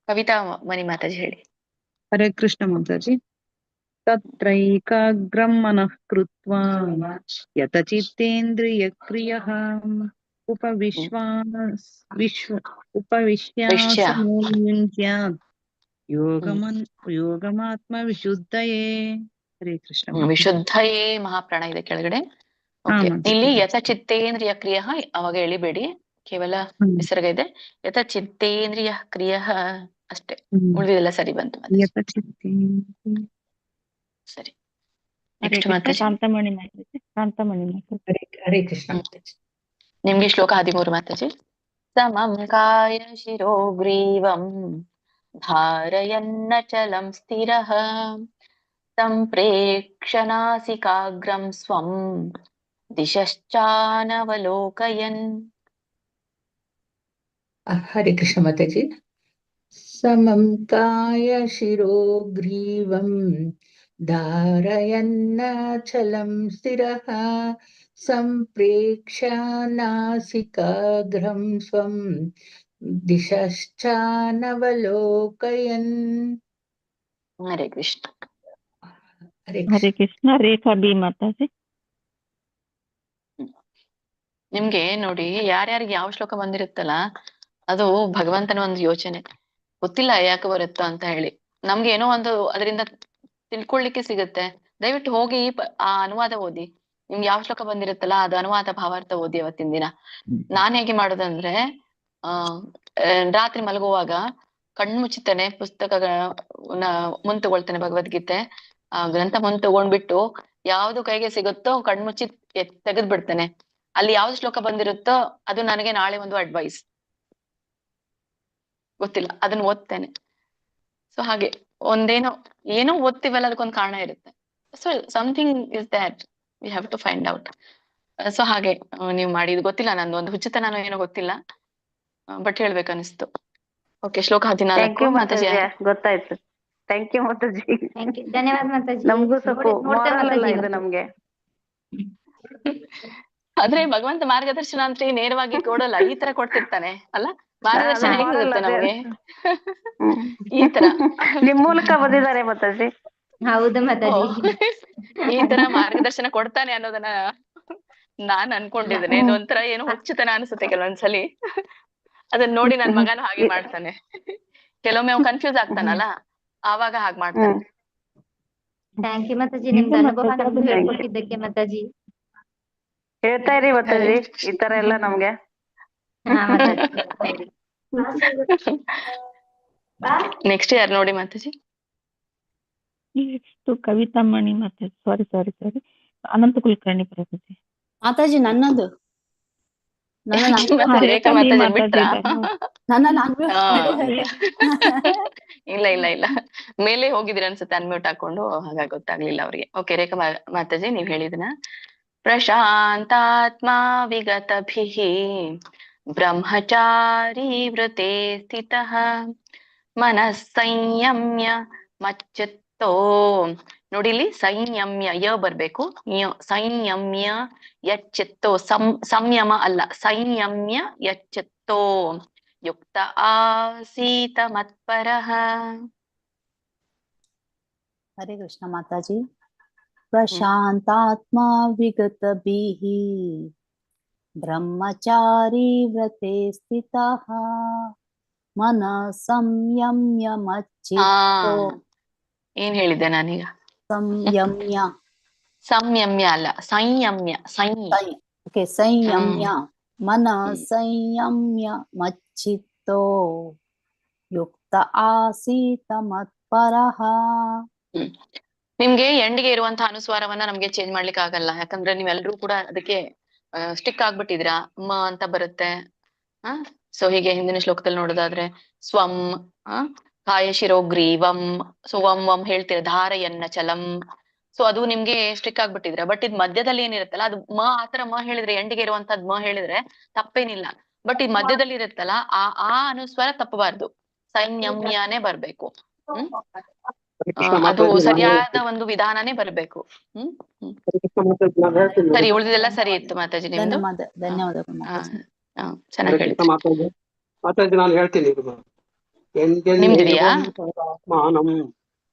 ಕವಿತಾ ಮಣಿ ಮಾತಾಜಿ ಹೇಳಿ. ಹರೇ ಕೃಷ್ಣ ಮಾತಾಜಿ. ತತ್ರೈಕಾಗ್ರಂ ಮನಃ ಕೃತ್ವಾ ಯತಚಿತ್ತೇಂದ್ರಿಯಕ್ರಿಯಃ ಉಪವಿಶ್ಯಾಸನೆ ಯುಂಜ್ಯಾತ್ ಯೋಗಮಾತ್ಮ ವಿಶುದ್ಧಯೇ. ಹರೇ ಕೃಷ್ಣ. ವಿಶುದ್ಧಯೇ ಮಹಾಪ್ರಾಣ ಇದೆ ಕೆಳಗಡೆ. ಇಲ್ಲಿ ಯತಚಿತ್ತೇಂದ್ರಿಯ ಕ್ರಿಯ ಅವಾಗ ಎಳಿಬೇಡಿ, ಕೇವಲ ವಿಸರ್ಗ ಇದೆ. ಯತಚಿತ್ತೇಂದ್ರಿಯ ಕ್ರಿಯ ಅಷ್ಟೇ, ಉಳಿದೆಲ್ಲ ಸರಿ ಬಂತು. ಸರಿ. ಶಾಂತಮಣಿ ಮಾತಾಜಿ. ಹರೇ ಕೃಷ್ಣ. ನಿಮ್ಗೆ ಶ್ಲೋಕ 13 ಮಾತಾಜಿ. ಸಮಂ ಕಾಯ ಶಿರೋ ಗ್ರೀವಂ ಧಾರಯನ್ನಚಲಂ ಸ್ಥಿರಃ ಸಂಪ್ರೇಕ್ಷ್ಯ ನಾಸಿಕಾಗ್ರಂ ಸ್ವಂ ದಿಶಶ್ಚಾನವಲೋಕಯನ್. ಹರೇ ಕೃಷ್ಣ ಮಾತಾಜಿ. ಸಮಂ ಕಾಯ ಶಿರೋ ಗ್ರೀವಂ ಧಾರಯನ್ನಚಲಂ ಸ್ಥಿರಃ ಸಂಪ್ರೇಕ್ಷ್ಯ ನಾಸಿಕಾಗ್ರಂ ಸ್ವಂ ದಿಶಶ್ಚಾನವಲೋಕಯನ್. ಹರೇ ಕೃಷ್ಣ. ಹರೇ ಕೃಷ್ಣ. ರೇಖಾ ಬಿ ಮಾತಾಜಿ. ನಿಮ್ಗೆ ನೋಡಿ, ಯಾರ್ಯಾರಿಗೆ ಯಾವ ಶ್ಲೋಕ ಬಂದಿರುತ್ತಲ್ಲ ಅದು ಭಗವಂತನ ಒಂದು ಯೋಚನೆ. ಗೊತ್ತಿಲ್ಲ ಯಾಕೆ ಬರುತ್ತೋ ಅಂತ ಹೇಳಿ. ನಮ್ಗೆ ಏನೋ ಒಂದು ಅದರಿಂದ ತಿಳ್ಕೊಳ್ಳಿಕ್ಕೆ ಸಿಗುತ್ತೆ. ದಯವಿಟ್ಟು ಹೋಗಿ ಆ ಅನುವಾದ ಓದಿ. ನಿಮ್ಗೆ ಯಾವ ಶ್ಲೋಕ ಬಂದಿರುತ್ತಲ್ಲ ಅದು ಅನುವಾದ ಭಾವಾರ್ಥ ಓದಿ ಅವತ್ತಿನ ದಿನ. ನಾನ್ ಹೇಗೆ ಮಾಡೋದಂದ್ರೆ, ರಾತ್ರಿ ಮಲಗುವಾಗ ಕಣ್ಮುಚ್ಚುತ್ತೇನೆ, ಮುಂದ್ ತಗೊಳ್ತೇನೆ ಭಗವದ್ಗೀತೆ ಗ್ರಂಥ ಮುಂದ್ ತಗೊಂಡ್ಬಿಟ್ಟು ಯಾವ್ದು ಕೈಗೆ ಸಿಗುತ್ತೋ ಕಣ್ಮುಚ್ಚಿ ತೆಗೆದ್ ಬಿಡ್ತೇನೆ. ಅಲ್ಲಿ ಯಾವ್ದು ಶ್ಲೋಕ ಬಂದಿರುತ್ತೋ ಅದು ನನಗೆ ನಾಳೆ ಒಂದು ಅಡ್ವೈಸ್. ಗೊತ್ತಿಲ್ಲ, ಅದನ್ನ ಓದ್ತೇನೆ. ಸೊ ಹಾಗೆ ಏನೋ ಓದ್ತೀವಲ್ಲ, ಅದಕ್ಕೊಂದು ಕಾರಣ ಇರುತ್ತೆ. So something is that we have to find out. So ಹಾಗೆ ನೀವು ಮಾಡಿ. ಇದು ಗೊತ್ತಿಲ್ಲ, ನಂದು ಒಂದು ಹುಚ್ಚುತನ ಏನೋ ಗೊತ್ತಿಲ್ಲ, ಬಟ್ ಹೇಳ್ಬೇಕನ್ನಿಸ್ತು. ಓಕೆ, ಶ್ಲೋಕ 14 ಮಾತಾಜಿ. ಗೊತ್ತಾಯ್ತು. ಥ್ಯಾಂಕ್ ಯು ಮಾತಾಜಿ. ಧನ್ಯವಾದ ಮಾತಾಜಿ. ನಮಗೂ ಸ್ವಲ್ಪ moral ಇದು ನಮ್ಗೆ. ಆದ್ರೆ ಭಗವಂತ ಮಾರ್ಗದರ್ಶನ ಅಂತ ನೇರವಾಗಿ ಕೊಡಲ್ಲ, ಈ ತರ ಕೊಡ್ತಿರ್ತಾನೆ ಅಲ್ಲ. ಮಾರ್ಗದರ್ಶನ ಹೇಗಿರುತ್ತೆ ನಮ್ಗೆ ಈ ತರ ನಿಮ್ ಮೂಲಕ ಬಂದಿದ್ದಾರೆ ಮಾತಾಜಿ. ಹೌದು ಮಾತಾಜಿ. ಈ ತರ ಮಾರ್ಗದರ್ಶನ ಕೊಡ್ತಾನೆ ಅನ್ನೋದನ್ನ ನಾನ್ ಅನ್ಕೊಂಡಿದ್ದೇನೆ. ಒಂಥರ ಏನೋ ಹುಚ್ಚುತನ ಅನ್ಸುತ್ತೆ ಕೆಲವೊಂದ್ಸಲಿ. ಅದನ್ನ ನೋಡಿ ನನ್ ಮಗನು ಹಾಗೆ ಮಾಡ್ತಾನೆ. ಕೆಲವೊಮ್ಮೆ ಅವ್ನು ಕನ್ಫ್ಯೂಸ್ ಆಗ್ತಾನಲ್ಲ, ಆವಾಗ ಹಾಗೆ ಮಾಡ್ತಾನೆ. ಥ್ಯಾಂಕ್ ಯು ಮಾತಾಜಿ, ನಿಮ್ದು ಅನುಭವ ನಮ್ಗೆ ಹೇಳ್ಕೊಟ್ಟಿದ್ದಕ್ಕೆ ಮಾತಾಜಿ. ಹೇಳ್ತಾ ಇರಿ ಮಾತಾಜಿ ಈ ತರ ಎಲ್ಲ ನಮ್ಗೆ. ನೆಕ್ಸ್ಟ್ ಯಾರು ನೋಡಿ ಮಾತಾಜಿ. ಕವಿತಾ ಮಣಿ ಮಾತಾಜಿ. ಸಾರಿ ಅನಂತ ಕುಲಕರ್ಣಿ ಪ್ರಭುಜಿ. ಮಾತಾಜಿ ನನ್ನದು ಇಲ್ಲ ಮೇಲೆ ಹೋಗಿದ್ರಿ ಅನ್ಸುತ್ತೆ, ಅನ್ಮ್ಯೂಟ್ ಹಾಕೊಂಡು, ಹಾಗಾಗಿ ಗೊತ್ತಾಗ್ಲಿಲ್ಲ ಅವ್ರಿಗೆ. ಓಕೆ, ರೇಖಾ ಮಾತಾಜಿ ನೀವ್ ಹೇಳಿದನ. ಪ್ರಶಾಂತಾತ್ಮ ವಿಗತಭಿಃ ಬ್ರಹ್ಮಚಾರಿ ವೃತೆ ಸ್ಥಿತಃ ಮನಃ ಸಂಯಮ್ಯ ಮಚ್ಚಿತ್ತೋ ನೋಡಿ ಇಲ್ಲಿ ಸಂಯಮ್ಯ ಯ ಬರ್ಬೇಕು, ಸಂಯಮ್ಯ ಯಚ್ಚಿತ್ತೋ, ಸಂಯಮ ಅಲ್ಲ, ಸಂಯಮ್ಯ ಯಚ್ಚಿತ್ತೋ ಯುಕ್ತ ಆಸೀತ ಮತ್ಪರಃ. ಹರೇ ಕೃಷ್ಣ ಮಾತಾಜಿ. ಪ್ರಶಾಂತಾತ್ಮ ವಿಗತಭಿಃ ಬ್ರಹ್ಮಚಾರಿ ವ್ರತೆ ಸ್ಥಿತಃ ಮನಃ ಸಂಯಮ್ಯ ಮಚ್ಚಿತ್ತೋ. ಏನ್ ಹೇಳಿದ್ದೆ ನಾನೀಗ? ಸಂಯಮ್ಯ. ಸಂಯಮ್ಯ ಅಲ್ಲ, ಸಂಯಮ್ಯ. ಓಕೆ, ಸಂಯಮ್ಯ ಮನಃ ಸಂಯಮ್ಯ ಮಚ್ಚಿತ್ತೋ ಯುಕ್ತ ಆಸೀತ ಮತ್ಪರಃ. ನಿಮ್ಗೆ ಎಂಡ್ಗೆ ಇರುವಂತಹ ಅನುಸ್ವಾರವನ್ನ ನಮ್ಗೆ ಚೇಂಜ್ ಮಾಡ್ಲಿಕ್ಕೆ ಆಗಲ್ಲ, ಯಾಕಂದ್ರೆ ನೀವೆಲ್ಲರೂ ಕೂಡ ಅದಕ್ಕೆ ಸ್ಟಿಕ್ ಆಗ್ಬಿಟ್ಟಿದ್ದೀರಾ. ಮ ಅಂತ ಬರುತ್ತೆ. ಸೊ ಹೀಗೆ ಹಿಂದಿನ ಶ್ಲೋಕದಲ್ಲಿ ನೋಡೋದಾದ್ರೆ ಸ್ವಂ ಕಾಯಶಿರೋ ಗ್ರೀವಂ, ಸೊ ವಂ ಹೇಳ್ತೀರ, ಧಾರಯನ್ನ ಚಲಂ. ಸೊ ಅದು ನಿಮ್ಗೆ ಸ್ಟಿಕ್ ಆಗ್ಬಿಟ್ಟಿದ್ರೆ. ಬಟ್ ಇದ್ ಮಧ್ಯದಲ್ಲಿ ಏನಿರುತ್ತಲ್ಲ ಅದು ಮ, ಆತರ ಮ ಹೇಳಿದ್ರೆ, ಎಂಡಿಗೆ ಇರುವಂತದ್ ಮ ಹೇಳಿದ್ರೆ ತಪ್ಪೇನಿಲ್ಲ. ಬಟ್ ಇದ್ ಮಧ್ಯದಲ್ಲಿ ಇರುತ್ತಲ್ಲ ಆ ಅನುಸ್ವಾರ ತಪ್ಪಬಾರ್ದು, ಸಂಯಮ್ಯನೇ ಬರ್ಬೇಕು. ಅದು ಸರಿಯಾದ ಒಂದು ವಿಧಾನನೇ ಬರ್ಬೇಕು. ಸರಿ, ಉಳಿದಿದೆಲ್ಲ ಸರಿ ಇತ್ತು ಮಾತಾಜಿ ನಿಮ್ದು. ಧನ್ಯವಾದಗಳು ಚೆನ್ನಾಗಿ ಹೇಳಿದ್ರಿ ಮಾತಾಜಿ. ನಾನು ಹೇಳ್ತೀನಿ, ನಿಮ್ದಿದೆಯಾ?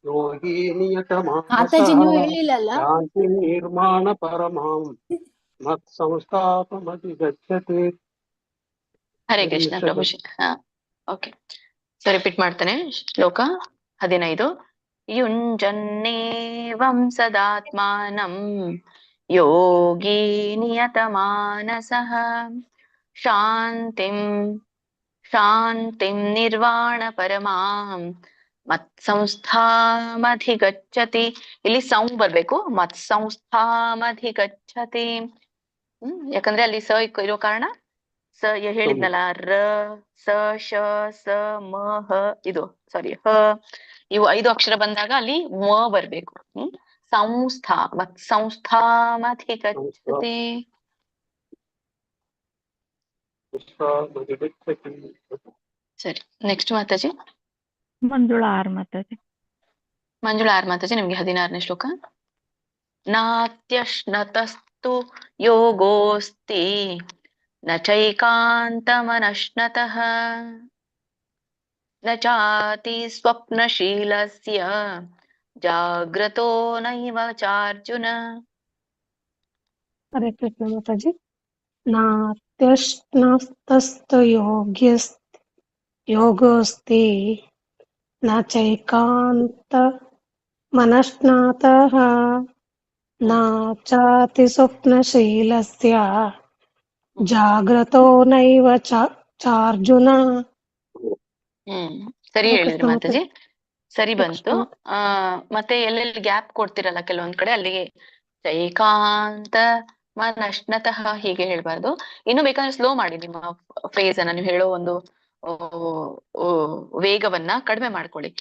ಯೋಗಿ ನಿಯತ ಮಾತಾಜಿ ನೀವು ಹೇಳಿಲ್ಲಲ್ಲ. ಶಾಂತಿ ನಿರ್ಮಾಣ ಪರಮಾಂ ಮತ್ ಸಂಸ್ಥಾಪಮತಿ ಗಚ್ಚತಿ. Hare Krishna ಪ್ರಭುಜಿ. Okay, so repeat ಮಾಡ್ತಾನೆ. ಶ್ಲೋಕ 15. ಯುಂಜನ್ನೇವಂ ಸದಾತ್ಮಾನಂ ಯೋಗಿ ನಿಯತಮಾನಸಃ ಶಾಂತಿಂ ನಿರ್ವಾಣ ಪರಮಾಂ ಮತ್ಸಂಸ್ಥಾಮಧಿಗಚ್ಚತಿ. ಇಲ್ಲಿ ಸೌಂಡ್ ಬರ್ಬೇಕು, ಮತ್ಸಂಸ್ಥಾಮಧಿಗಚ್ಚತಿ. ಯಾಕಂದ್ರೆ ಅಲ್ಲಿ ಸ ಇರೋ ಕಾರಣ, ಸ ಹೇಳಿದ್ನಲ್ಲ, ರ ಸ ಶ ಸ ಮ ಹ, ಇದು ಸಾರಿ ಹ, ಇವು 5 ಅಕ್ಷರ ಬಂದಾಗ ಅಲ್ಲಿ ಮ ಬರ್ಬೇಕು. ಸಂಸ್ಥಾಮಧಿಗಚ್ಚತಿ. ಸರಿ, ನೆಕ್ಸ್ಟ್ ಮಾತಾಜಿ. ಮಂಜುಳಾ ಆರ್ ಮಾತಾಜಿ. ಮಂಜುಳಾ ಆರ್ ಮಾತಾಜಿ, ನಿಮ್ಗೆ 16ನೇ ಶ್ಲೋಕ. ನಾತ್ಯಶ್ನತಸ್ತು ಯೋಗೋಸ್ತಿ ನ ಚೈಕಾಂತಮನಶ್ನತಃ ನ ಚಾತಿ ಸ್ವಪ್ನಶೀಲಸ್ಯ ಜಾಗ್ರತೋ ನೈವ ಚಾರ್ಜುನ. ಹರೇ ಕೃಷ್ಣ ಮಾತಾಜಿ. ನಾತ್ಯಶ್ನತಸ್ತು ಯೋಗೋಸ್ತಿ ನ ಚೈಕಾಂತ ಮನಶ್ನಾತಃ ನ ಚಾತಿ ಸ್ವಪ್ನಶೀಲಸ್ಯ ಜಾಗ್ರತೋ ನೈವ ಚಾರ್ಜುನ. ಸರಿ ಹೇಳಿದ್ರಿ ಮಾತಾಜಿ, ಸರಿ ಬಂತು. ಮತ್ತೆ ಎಲ್ಲೆಲ್ಲಿ ಗ್ಯಾಪ್ ಕೊಡ್ತಿರಲ್ಲ ಕೆಲವೊಂದ್ ಕಡೆ, ಅಲ್ಲಿಗೆ ಚೈಕಾಂತ ಮನಶ್ನತಃ ಹೀಗೆ ಹೇಳ್ಬಾರ್ದು. ಇನ್ನು ಬೇಕಾದ್ರೆ ಸ್ಲೋ ಮಾಡಿ ನಿಮ್ಮ ಫೇಸ್ ಅನ್ನ, ನೀವು ಹೇಳೋ ಒಂದು ವೇಗವನ್ನ ಕಡಿಮೆ ಮಾಡ್ಕೊಳ್ಳಿ.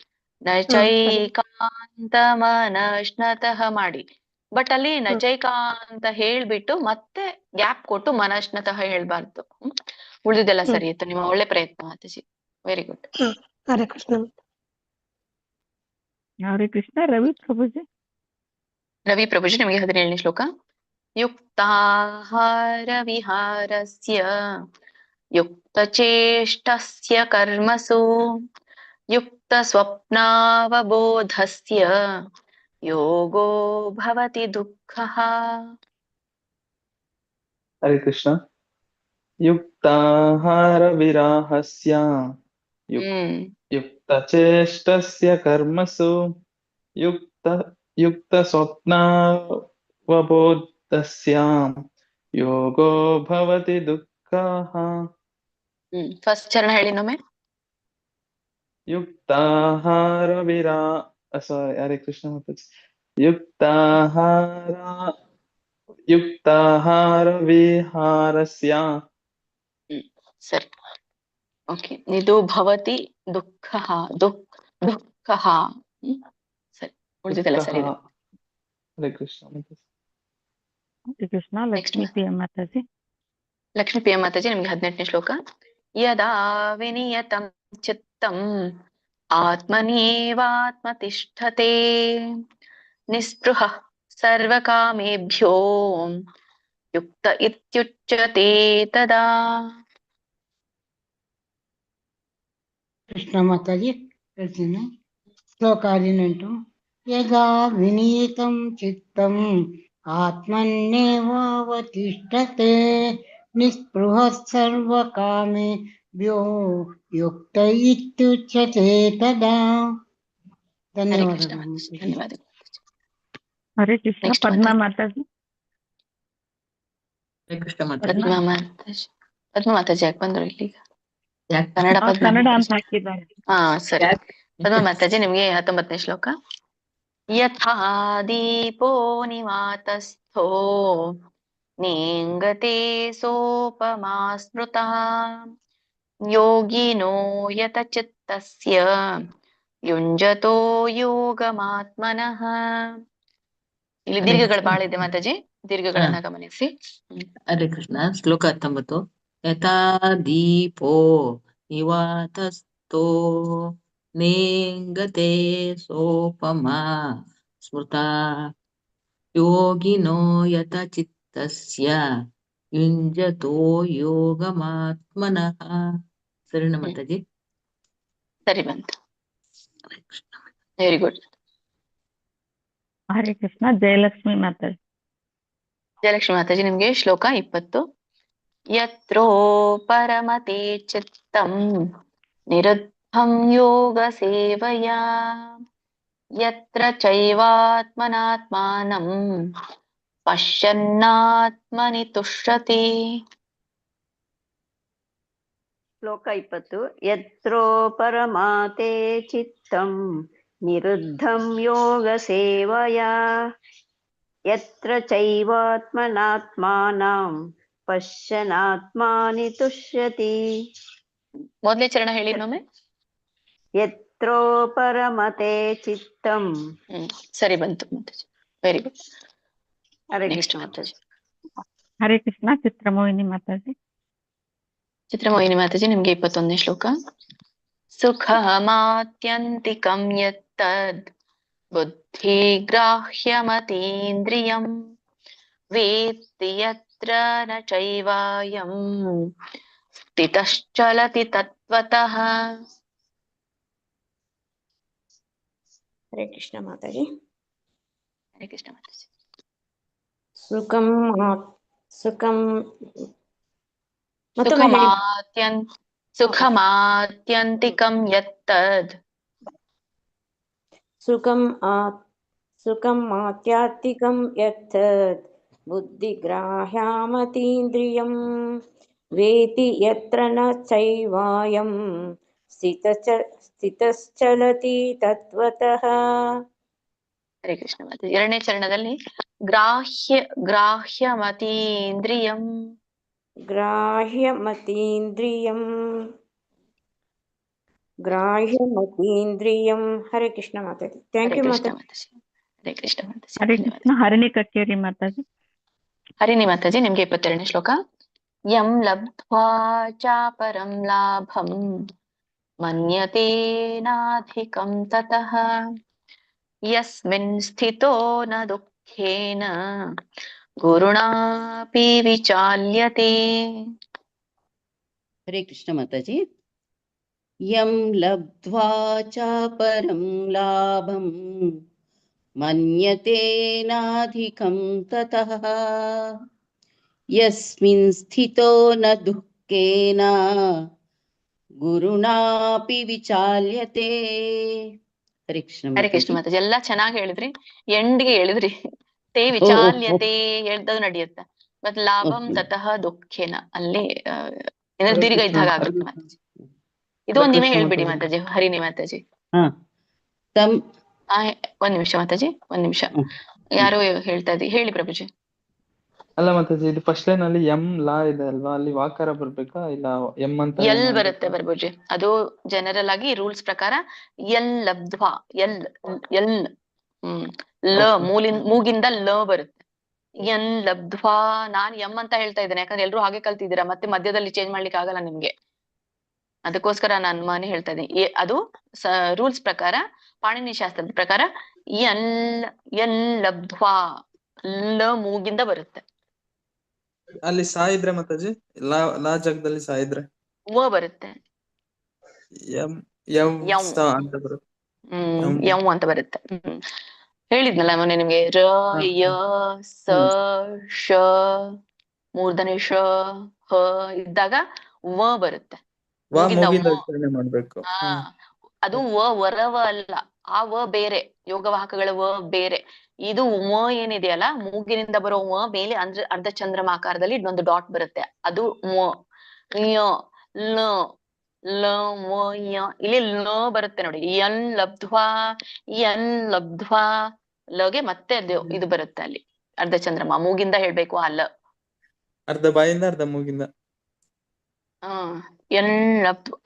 ನಚೈಕಾಂತ ಮನಶ್ನತಃ ಮಾಡಿ. ಬಟ್ ಅಲ್ಲಿ ನಚೈಕಾಂತ ಹೇಳ್ಬಿಟ್ಟು ಮತ್ತೆ ಗ್ಯಾಪ್ ಕೊಟ್ಟು ಮನಶ್ನತಃ ಹೇಳ್ಬಾರ್ದು. ಉಳಿದೆಲ್ಲ ಸರಿ ಇತ್ತು, ನಿಮ್ಮ ಒಳ್ಳೆ ಪ್ರಯತ್ನ ಮಾತಾಜಿ, ವೆರಿ ಗುಡ್. ಹರೇ ಕೃಷ್ಣ. ಹರೇ ಕೃಷ್ಣ. ರವಿ ಪ್ರಭುಜಿ. ರವಿ ಪ್ರಭುಜಿ, ನಿಮಗೆ 17ನೇ ಶ್ಲೋಕ. ಯುಕ್ತಾಹಾರ ವಿಹಾರಸ್ಯ ಯುಕ್ತಚೇಷ್ಟಸ್ಯ ಕರ್ಮಸು ಯುಕ್ತ ಸ್ವಪ್ನಾವಬೋಧಸ್ಯ ಯೋಗೋ ಭವತಿ ದುಃಖಃ. ಹರೇ ಕೃಷ್ಣ. ಯುಕ್ತಾಹಾರ ವಿರಾಹಸ್ಯ ಯುಕ್ತಚೇಷ್ಟಸ್ಯ ಕರ್ಮಸು ಯುಕ್ತ ಸ್ವಪ್ನಾವಬೋಧಸ್ಯ ಯೋಗೋ ಭವತಿ ದುಃಖಃ. ಫಸ್ಟ್ ಚರಣ ಹೇಳಿ ನೊಮ್ಮೆ. ಯುಕ್ತಾಹಾರ ಹರೇ ಕೃಷ್ಣ ಮಾತಾಜಿ. ಯುಕ್ತಾಹಾರ ವಿಹಾರಸ್ಯ. ಸರಿ, ಓಕೆ. ಇದು ಭವತಿ ದುಃಖಃ, ದುಃಖಃ. ಸರಿ, ಉಳಿದಿದ್ದೆಲ್ಲ ಸರಿ ಇದೆ. ಹರೇ ಕೃಷ್ಣ ಮಾತಾಜಿ. ಹರೇ ಕೃಷ್ಣ. ಲಕ್ಷ್ಮೀ ಪ್ರಿಯ ಮಾತಾಜಿ. ಲಕ್ಷ್ಮೀ ಪ್ರಿಯ ಮಾತಾಜಿ, ನಿಮ್ಗೆ 18ನೇ ಶ್ಲೋಕ. ಯದಾ ವಿನಿಯತಂ ಚಿತ್ತಂ ಆತ್ಮನೇವಾತ್ಮತಿಷ್ಠತೆ ನಿಸ್ಪೃಹ ಸರ್ವಕಾಮೇಭ್ಯೋ ಯುಕ್ತ ಇತ್ಯುಚ್ಯತೆ ತದಾ. ಕೃಷ್ಣ ಮಾತಾಜಿ ಹೇಳ್ತೀನಿ. ಶ್ಲೋಕ 18. ಯದಾ ವಿನೀತಂ ಚಿತ್ತಂ ಆತ್ಮನ್ನೇವಾವತಿಷ್ಠತೆ ನಿಸ್ಪೃಹ ಸರ್ವಕಾಮೇಭ್ಯೋ ಯುಕ್ತ ಇತ್ಯುಚ್ಯತೆ ತದಾ. ಧನ್ಯವಾದಗಳು. ಧನ್ಯವಾದಗಳು. ಹರೇ ಕೃಷ್ಣ. Next ಪದ್ಮಾ ಮಾತಾಜಿ. ಪದ್ಮಾ ಮಾತಾಜಿ. ಪದ್ಮಾ ಮಾತಾಜಿ ಯಾಕೆ ಬಂದ್ರು ಇಲ್ಲಿಗ? ಕನ್ನಡ ಪದ್ಮಾ ಕನ್ನಡ ಅಂತ ಮಾತಾಜಿ. ಹಾಕಿದ್ದಾರೆ. ಹಾ ಸರಿ. ಪದ್ಮಾ ಮಾತಾಜಿ ನಿಮ್ಗೆ 19ನೇ ಶ್ಲೋಕ. ಯಥಾ ದೀಪೋ ನಿವಾತಸ್ಥೋ ನೇಂಗತೆ ಸೋಪಮಾ ಸ್ಮೃತಃ ಯೋಗಿನೋ ಯತ ಚಿತ್ತಸ್ಯ ಯುಂಜತೋ ಯೋಗಮಾತ್ಮನಃ. ಇಲ್ಲಿ ದೀರ್ಘಗಳು ಬಹಳ ಇದೆ ಮಾತಾಜಿ, ದೀರ್ಘಗಳನ್ನ ಗಮನಿಸಿ. ಹರೇ ಕೃಷ್ಣ. ಶ್ಲೋಕ 19. ಯಥಾ ದೀಪೋ ನಿವಾತಸ್ಥೋ ನೇಂಗತೆ ಸೋಪಮಾ ಸ್ಮೃತಾ ಯೋಗಿನೋ ಯತ ಚಿತ್ತಸ್ಯ ಯುಂಜತೋ ಯೋಗಮಾತ್ಮನಃ. ಸರಿನ ಮಾತಾಜಿ? ಸರಿ ಬಂತು. Very good. ಹರೇ ಕೃಷ್ಣ. ಜಯಲಕ್ಷ್ಮಿ ಮಾತಾಜಿ. ಜಯಲಕ್ಷ್ಮಿ ಮಾತಾಜಿ ನಿಮ್ಗೆ ಶ್ಲೋಕ 20. ಯತ್ರೋ ಪರಮತೆ ಚಿತ್ತಂ ನಿರುದ್ಧಂ ಯೋಗ ಸೇವಯಾ ಯತ್ರ ಚೈವಾತ್ಮನಾತ್ಮಾನಂ ಪಶ್ಯನ್ನಾತ್ಮನಿ ತುಷ್ಯತಿ. ಶ್ಲೋಕ 20. ಯತ್ರೋ ಪರಮಾತೆ ಚಿತ್ತಂ ನಿರುದ್ಧಂ ಯೋಗ ಸೇವಯಾ ಯತ್ರ ಚೈವಾತ್ಮನಾತ್ಮಾನಂ ಪಶ್ಯನಾತ್ಮಾನಿ ತುಷ್ಯತಿ. ಮೊದಲೇ ಚರಣ ಹೇಳಿ ಇನ್ನೊಮ್ಮೆ. ಯತ್ರೋ ಪರಮತೆ ಚಿತ್ತಂ. ಸರಿ ಬಂತು mataji. Very good. Hare next Krishna mataji. Hare Krishna. Chitramohini mataji. Chitramohini mataji ನಿಮ್ಗೆ 21ನೇ ಶ್ಲೋಕ. ಸುಖಮಾತ್ಯಂತಿಕಂ ಯತ್ತದ್ ಬುದ್ಧಿಗ್ರಾಹ್ಯಮತೀಂದ್ರಿಯಂ ವೇತ್ತಿ ಯತ್ರ ನ ಚೈವಾಯಂ ಸ್ಥಿತಶ್ಚಲತಿ ತತ್ವತಃ. ಹರೇ ಕೃಷ್ಣ ಮಾತಾಜಿ. ಹರೇ ಕೃಷ್ಣ ಮಾತಾಜಿ. ಸುಖಂ ಮತ್ತೊಮ್ಮೆ ಹೇಳಿ. ಸುಖಮಾತ್ಯಂತಿಕಂ ಯತ್ತದ್. ಸುಖಂ ಆತ್ಯಾತ್ಮಿಕಂ ಯತ್ತದ್ ಬುದ್ಧಿಗ್ರಾಹ್ಯಮತೀಂದ್ರಿಯಂ ವೇತಿ ಯತ್ರ ನ ಚೈವಾಯಂ ಸ್ಥಿತಶ್ಚಲತಿ ತತ್ವತಃ. ಹರೇ ಕೃಷ್ಣ ಮಾತಾಜಿ. 2ನೇ ಚರಣದಲ್ಲಿ ಗ್ರಾಹ್ಯಮತೀಂದ್ರಿಯಂ. ಗ್ರಾಹ್ಯಮತೀಂದ್ರಿಯಂ. ಹರೇ ಕೃಷ್ಣ ಮಾತಾಜಿ. Thank you mataji. ಹರೇ ಕೃಷ್ಣ ಮಾತಾಜಿ. ಹರೇ ಕೃಷ್ಣ. ಹರಿಣಿ ಕಕ್ಕೇರಿ ಮಾತಾಜಿ. ಹರಿಣಿ ಮಾತಾಜಿ ನಿಮ್ಗೆ 22ನೇ ಶ್ಲೋಕ. ಯಂ ಲಬ್ಧ್ವಾ ಚಾಪರಂ ಲಾಭಂ ಮನ್ಯತೆ ನಾಧಿಕಂ ತತಃ ಯಸ್ಮಿನ್ ಸ್ಥಿತೋ ನ ದುಃಖೇನ ಗುರುಣಾಪಿ ವಿಚಾಲ್ಯತೆ. ಹರೇ ಕೃಷ್ಣ ಮಾತಾಜಿ. ಯಂ ಲಬ್ಧ್ವಾ ಚಾಪರಂ ಲಾಭಂ ಮನ್ಯತೆ ನಾಧಿಕಂ ತತಃ ಯಸ್ಮಿನ್ ಸ್ಥಿತೋ ನ ದುಃಖೇನ ಗುರುಣಾಪಿ ವಿಚಾಲ್ಯತೆ. ಹರೇ ಕೃಷ್ಣ ಹರೇ ಕೃಷ್ಣ ಮಾತಾಜಿ. ಎಲ್ಲ ಚೆನ್ನಾಗಿ ಹೇಳಿದ್ರಿ, ಎಂಡ್ಗೆ ಹೇಳಿದ್ರಿ. ತೇ ವಿಚಾಲ್ಯತೆ ಹೇಳ್ದದು ನಡೆಯುತ್ತೆ. ಮತ್ ಲಾಭಂ ತತಃ ದುಃಖೇನ ಅಲ್ಲಿ ಏನಾದ್ರು ದೀರ್ಘ ಇದ್ದಾಗ ಆಗುತ್ತೆ ಮಾತಾಜಿ. ಇದು ಒಂದ್ ನೀವೇ ಹೇಳ್ಬಿಡಿ ಮಾತಾಜಿ. ಹರಿಣಿ ಮಾತಾಜಿ. ಒಂದ್ ನಿಮಿಷ ಮಾತಾಜಿ, ಒಂದ್ ನಿಮಿಷ. ಯಾರೋ ಹೇಳ್ತಾ ಇದ್ರಿ, ಹೇಳಿ ಪ್ರಭುಜಿ. ಅಲ್ಲ ಮಾತಾಜಿ, ಇದು ಫಸ್ಟ್ ಲೈನ್ ಅಲ್ಲಿ ಎಂ ಲಾ ಇದೆ ಅಲ್ವಾ, ಅಲ್ಲಿ ವಾಕಾರ ಬರ್ಬೇಕಾ ಇಲ್ಲ ಎಂ ಅಂತ ಎಲ್ ಬರುತ್ತೆ ಪ್ರಭುಜಿ. ಅದು ಜನರಲ್ ಆಗಿ ರೂಲ್ಸ್ ಪ್ರಕಾರ ಎಲ್ ಲಬ್ಧ್ವಾ ಎಲ್ ಎಲ್ ಲ ಮೂಗಿಂದ ಲ ಬರುತ್ತೆ. ಎನ್ ಲಬ್ಧ್ವಾ. ನಾನ್ ಎಂ ಅಂತ ಹೇಳ್ತಾ ಇದ್ದೇನೆ, ಯಾಕಂದ್ರೆ ಎಲ್ರು ಹಾಗೆ ಕಲ್ತಿದ್ದೀರಾ, ಮತ್ತೆ ಮಧ್ಯದಲ್ಲಿ ಚೇಂಜ್ ಮಾಡ್ಲಿಕ್ಕೆ ಆಗಲ್ಲ ನಿಮ್ಗೆ. ಅದಕ್ಕೋಸ್ಕರ ನಾನು ಮನೆ ಹೇಳ್ತಾ ಇದ್ದೀನಿ. ಅದು ರೂಲ್ಸ್ ಪ್ರಕಾರ ಪಾಣಿನಿ ಶಾಸ್ತ್ರದ ಪ್ರಕಾರ ಎಲ್ ಲಬ್ಧ್ವಾ ಲ ಮೂಗಿಂದ ಬರುತ್ತೆ. ಅಲ್ಲಿ ಸಾಯಿದ್ರೆ ಮಾತಾಜಿ, ಲಾ ಜಾಗದಲ್ಲಿ ಸಾಯಿದ್ರೆ ವ ಬರುತ್ತೆ. ಯಂ ಯಂ ಯಂ ಸ ಅಂತ ಬರುತ್ತೆ. ಯಂ ಅಂತ ಬರುತ್ತೆ. ಹೇಳಿದ್ನಲ್ಲ ಮೊನ್ನೆ ನಿಮ್ಗೆ ರ ಯ ಸ ಶ ಮೂರ್ಧನೆ ಶ ಹ ಇದ್ದಾಗ ವ ಬರುತ್ತೆ. ವಾ ಮೂಗಿಂದ ಮೂಗಿಂದ ವ. ಉಚ್ಚಾರಣೆ ಮಾಡ್ಬೇಕು. ಅದು ವರವ ಅಲ್ಲ, ಆ ವ ಬೇರೆ, ಯೋಗವಾಹಕಗಳ ವ ಬೇರೆ. ಇದು ಮ ಏನಿದೆಯಲ್ಲ, ಮೂಗಿನಿಂದ ಬರೋ ಮ ಮೇಲೆ ಅಂದ್ರೆ ಅರ್ಧ ಚಂದ್ರಮ ಆಕಾರದಲ್ಲಿ ಇನ್ನೊಂದು ಡಾಟ್ ಬರುತ್ತೆ, ಅದು ಮ. ಯ ಲ ಲ ಮ ಯ ಇಲ್ಲಿ ಲ ಬರುತ್ತೆ ನೋಡಿ. ಎನ್ ಲಬ್ಧ್ವಾ ಲಗೆ ಮತ್ತೆ ಅದು ಇದು ಬರುತ್ತೆ ಅಲ್ಲಿ ಅರ್ಧ ಚಂದ್ರಮ. ಮೂಗಿಂದ ಹೇಳ್ಬೇಕು ಅಲ್ಲ. ಅರ್ಧ ಬಾಯಿಂದ ಅರ್ಧ ಮೂಗಿಂದ.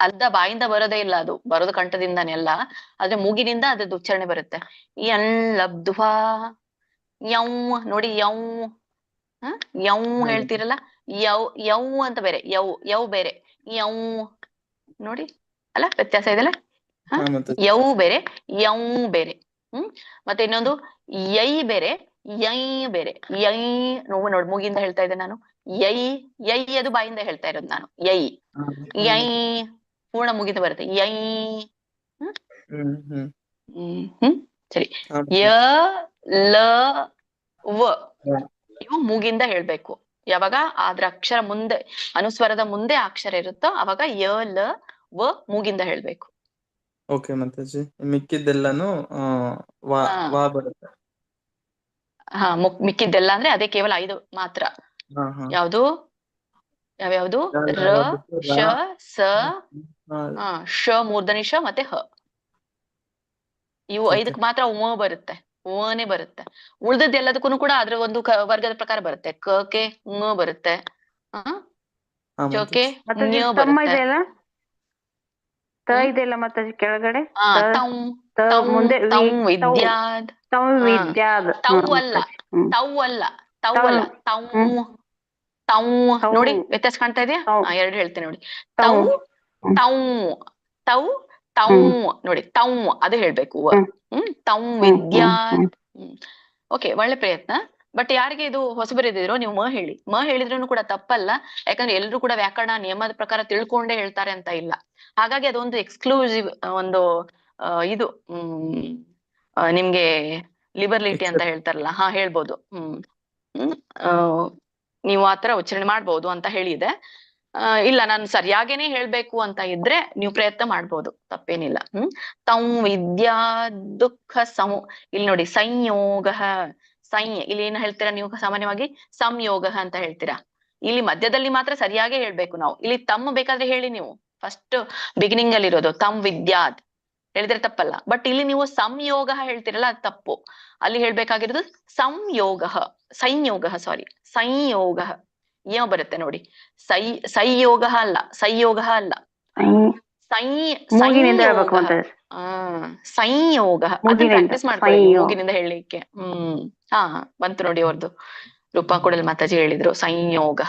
ಅರ್ಧ ಬಾಯಿಂದ ಬರೋದೇ ಇಲ್ಲ, ಅದು ಬರೋದು ಕಂಠದಿಂದಾನೆ ಎಲ್ಲ. ಆದ್ರೆ ಮೂಗಿನಿಂದ ಅದ್ರದ್ದು ಉಚ್ಚಾರಣೆ ಬರುತ್ತೆ. ಎನ್ ಲಬ್ಧ್ವಾ ಯೌ ನೋಡಿ, ಯೌ ಯೌ ಹೇಳ್ತಿರಲ್ಲ, ಯೌ ಅಂತ ಬೇರೆ, ಯೌ ಬೇರೆ, ಯೌ ನೋಡಿ ಅಲ್ಲ, ವ್ಯತ್ಯಾಸ ಇದೆಲ್ಲ. ಯೌ ಬೇರೆ, ಯೌ ಬೇರೆ. ಮತ್ತೆ ಇನ್ನೊಂದು ಯೈ ಬೇರೆ, ಯೈ ಬೇರೆ. ಯೈ ನೋಡಿ ಮೂಗಿಂದ ಹೇಳ್ತಾ ಇದ್ದೆ ನಾನು. ಯೈ ಅದು ಬಾಯಿಂದ ಹೇಳ್ತಾ ಇರೋದು ನಾನು. ಯೈ ಪೂರ್ಣ ಮುಗಿದ ಬರುತ್ತೆ. ಯೈ ಸರಿ. ಯ ಲ ವ ಇವು ಮೂಗಿಂದ ಹೇಳ್ಬೇಕು. ಯಾವಾಗ ಅದ್ರ ಅಕ್ಷರ ಮುಂದೆ, ಅನುಸ್ವರದ ಮುಂದೆ ಅಕ್ಷರ ಇರುತ್ತೋ ಅವಾಗ ಯ ಲ ವ ಮೂಗಿಂದ ಹೇಳ್ಬೇಕು. ಓಕೆ ಮಾತಾಜಿ, ಮಿಕ್ಕಿದ್ದೆಲ್ಲಾನು ವಾ ಬರುತ್ತೆ. ಮಿಕ್ಕಿದ್ದೆಲ್ಲ ಅಂದ್ರೆ ಅದೇ ಕೇವಲ 5 ಮಾತ್ರ. ಯಾವ್ದು ಯಾವ್ಯಾವ್ದು? ರ ಶ ಸ ಶ ಮೂರ್ಧನಿ ಶ ಮತ್ತೆ ಹ. ಇವು 5ಕ್ಕೆ ಮಾತ್ರ ವ ಬರುತ್ತೆ, ವನೇ ಬರುತ್ತೆ. ಉಳ್ದದ್ದು ಎಲ್ಲದಕ್ಕೂ ಕೂಡ ಅದ್ರ ಒಂದು ವರ್ಗದ ಪ್ರಕಾರ ಬರುತ್ತೆ. ಕ ಕೆ ಂಗ ಬರುತ್ತೆ, ಚಕೆ ಞ ಬರುತ್ತೆ. ತ ಇದೆಯಲ್ಲ ಮತ್ತೆ ಕೆಳಗಡೆ ಮುಂದೆ ವಿದ್ಯಾದ್, ತೌ ಅಲ್ಲ, ನೋಡಿ ವ್ಯತ್ಯಾಸ ಕಾಣ್ತಾ ಇದೆಯಾ? 2 ಹೇಳ್ತೇನೆ ನೋಡಿ. ತೌ ನೋಡಿ, ತೌ ಅದು ಹೇಳ್ಬೇಕು. ತೌ ವಿದ್ಯಾದ್. ಓಕೆ, ಒಳ್ಳೆ ಪ್ರಯತ್ನ. ಬಟ್ ಯಾರಿಗೆ ಇದು ಹೊಸಬರಿದಿರೋ ನೀವು ಮ ಹೇಳಿ. ಮ ಹೇಳಿದ್ರು ಕೂಡ ತಪ್ಪಲ್ಲ, ಯಾಕಂದ್ರೆ ಎಲ್ರು ಕೂಡ ವ್ಯಾಕರಣ ನಿಯಮದ ಪ್ರಕಾರ ತಿಳ್ಕೊಂಡೇ ಹೇಳ್ತಾರೆ ಅಂತ ಇಲ್ಲ. ಹಾಗಾಗಿ ಅದೊಂದು ಎಕ್ಸ್ಕ್ಲೂಸಿವ್ ಒಂದು ಇದು ನಿಮ್ಗೆ ಲಿಬರ್ಲಿಟಿ ಅಂತ ಹೇಳ್ತಾರಲ್ಲ, ಹೇಳ್ಬೋದು. ನೀವು ಆತರ ಉಚ್ಚಾರಣೆ ಮಾಡ್ಬೋದು ಅಂತ ಹೇಳಿದೆ. ಇಲ್ಲ ನಾನು ಸರಿಯಾಗೇನೆ ಹೇಳ್ಬೇಕು ಅಂತ ಇದ್ರೆ ನೀವು ಪ್ರಯತ್ನ ಮಾಡ್ಬೋದು, ತಪ್ಪೇನಿಲ್ಲ. ತೌ ವಿದ್ಯಾ ದುಃಖ ಇಲ್ಲಿ ನೋಡಿ ಸಂಯೋಗ. ಇಲ್ಲಿ ಏನ್ ಹೇಳ್ತೀರಾ ನೀವು ಸಾಮಾನ್ಯವಾಗಿ? ಸಂಯೋಗ ಅಂತ ಹೇಳ್ತೀರಾ. ಇಲ್ಲಿ ಮಧ್ಯದಲ್ಲಿ ಮಾತ್ರ ಸರಿಯಾಗಿ ಹೇಳ್ಬೇಕು ನಾವು. ಇಲ್ಲಿ ತಮ್ಮ ಬೇಕಾದ್ರೆ ಹೇಳಿ ನೀವು, ಫಸ್ಟ್ ಬಿಗಿನಿಂಗ್ ಅಲ್ಲಿ ಇರೋದು ತಮ್ ವಿದ್ಯಾದ್ ಹೇಳಿದ್ರೆ ತಪ್ಪಲ್ಲ. ಬಟ್ ಇಲ್ಲಿ ನೀವು ಸಂಯೋಗ ಹೇಳ್ತಿರಲ್ಲ, ಅದು ತಪ್ಪು. ಅಲ್ಲಿ ಹೇಳ್ಬೇಕಾಗಿರೋದು ಸಂಯೋಗ ಯ ಬರುತ್ತೆ ನೋಡಿ. ಸಂಯೋಗ ಅಲ್ಲ, ಸಂಯೋಗ ಅಲ್ಲ, ಸಂಯೋಗ. ಅದನ್ನ ಪ್ರಾಕ್ಟೀಸ್ ಮಾಡ್ಕೊಳ್ಳಿ ಮೂಗಿನಿಂದ ಹೇಳಲಿಕ್ಕೆ. ಬಂತು ನೋಡಿ ಅವ್ರದ್ದು. ರೂಪಾ ಕೂಡಲ್ ಮಾತಾಜಿ ಹೇಳಿದ್ರು ಸಂಯೋಗ.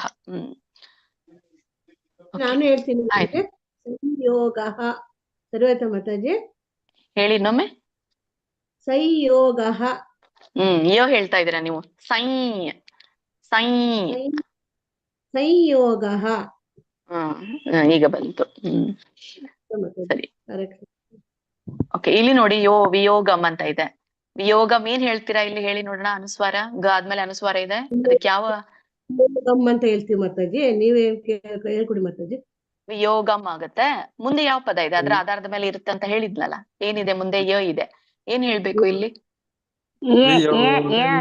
ನಾನು ಹೇಳ್ತೀನಿ. ಸಂಯೋಗ ಸರಿ ಆಯ್ತಾ ಮಾತಾಜಿ? ಹೇಳಿ ಇನ್ನೊಮ್ಮೆ. ಸಂಯೋಗ. ಯ ಹೇಳ್ತಾ ಇದ್ದೀರಾ ನೀವು. ಸಂಯೋಗ. ಈಗ ಬಂತು. ಸರಿ. ಓಕೆ, ಇಲ್ಲಿ ನೋಡಿ ವಿಯೋಗಂ ಅಂತ ಇದೆ. ವಿಯೋಗಂ ಏನ್ ಹೇಳ್ತೀರಾ ಇಲ್ಲಿ ಹೇಳಿ ನೋಡೋಣ. ಅನುಸ್ವಾರ ಗ ಆದ್ಮೇಲೆ ಅನುಸ್ವಾರ ಇದೆ, ಅದಕ್ಕೆ ಯಾವ ಅಂತ ಹೇಳ್ತೀವಿ ಮಾತಾಜಿ? ನೀವೇ ಹೇಳ್ಕೊಡಿ ಮಾತಾಜಿ. ವಿಯೋಗಂ ಆಗತ್ತೆ. ಮುಂದೆ ಯಾವ ಪದ ಇದೆ ಅದ್ರ ಆಧಾರದ ಮೇಲೆ ಇರುತ್ತೆ ಅಂತ ಹೇಳಿದ್ನಲ್ಲ. ಏನಿದೆ ಮುಂದೆ? ಯ ಇದೆ. ಏನ್ ಹೇಳ್ಬೇಕು ಇಲ್ಲಿ?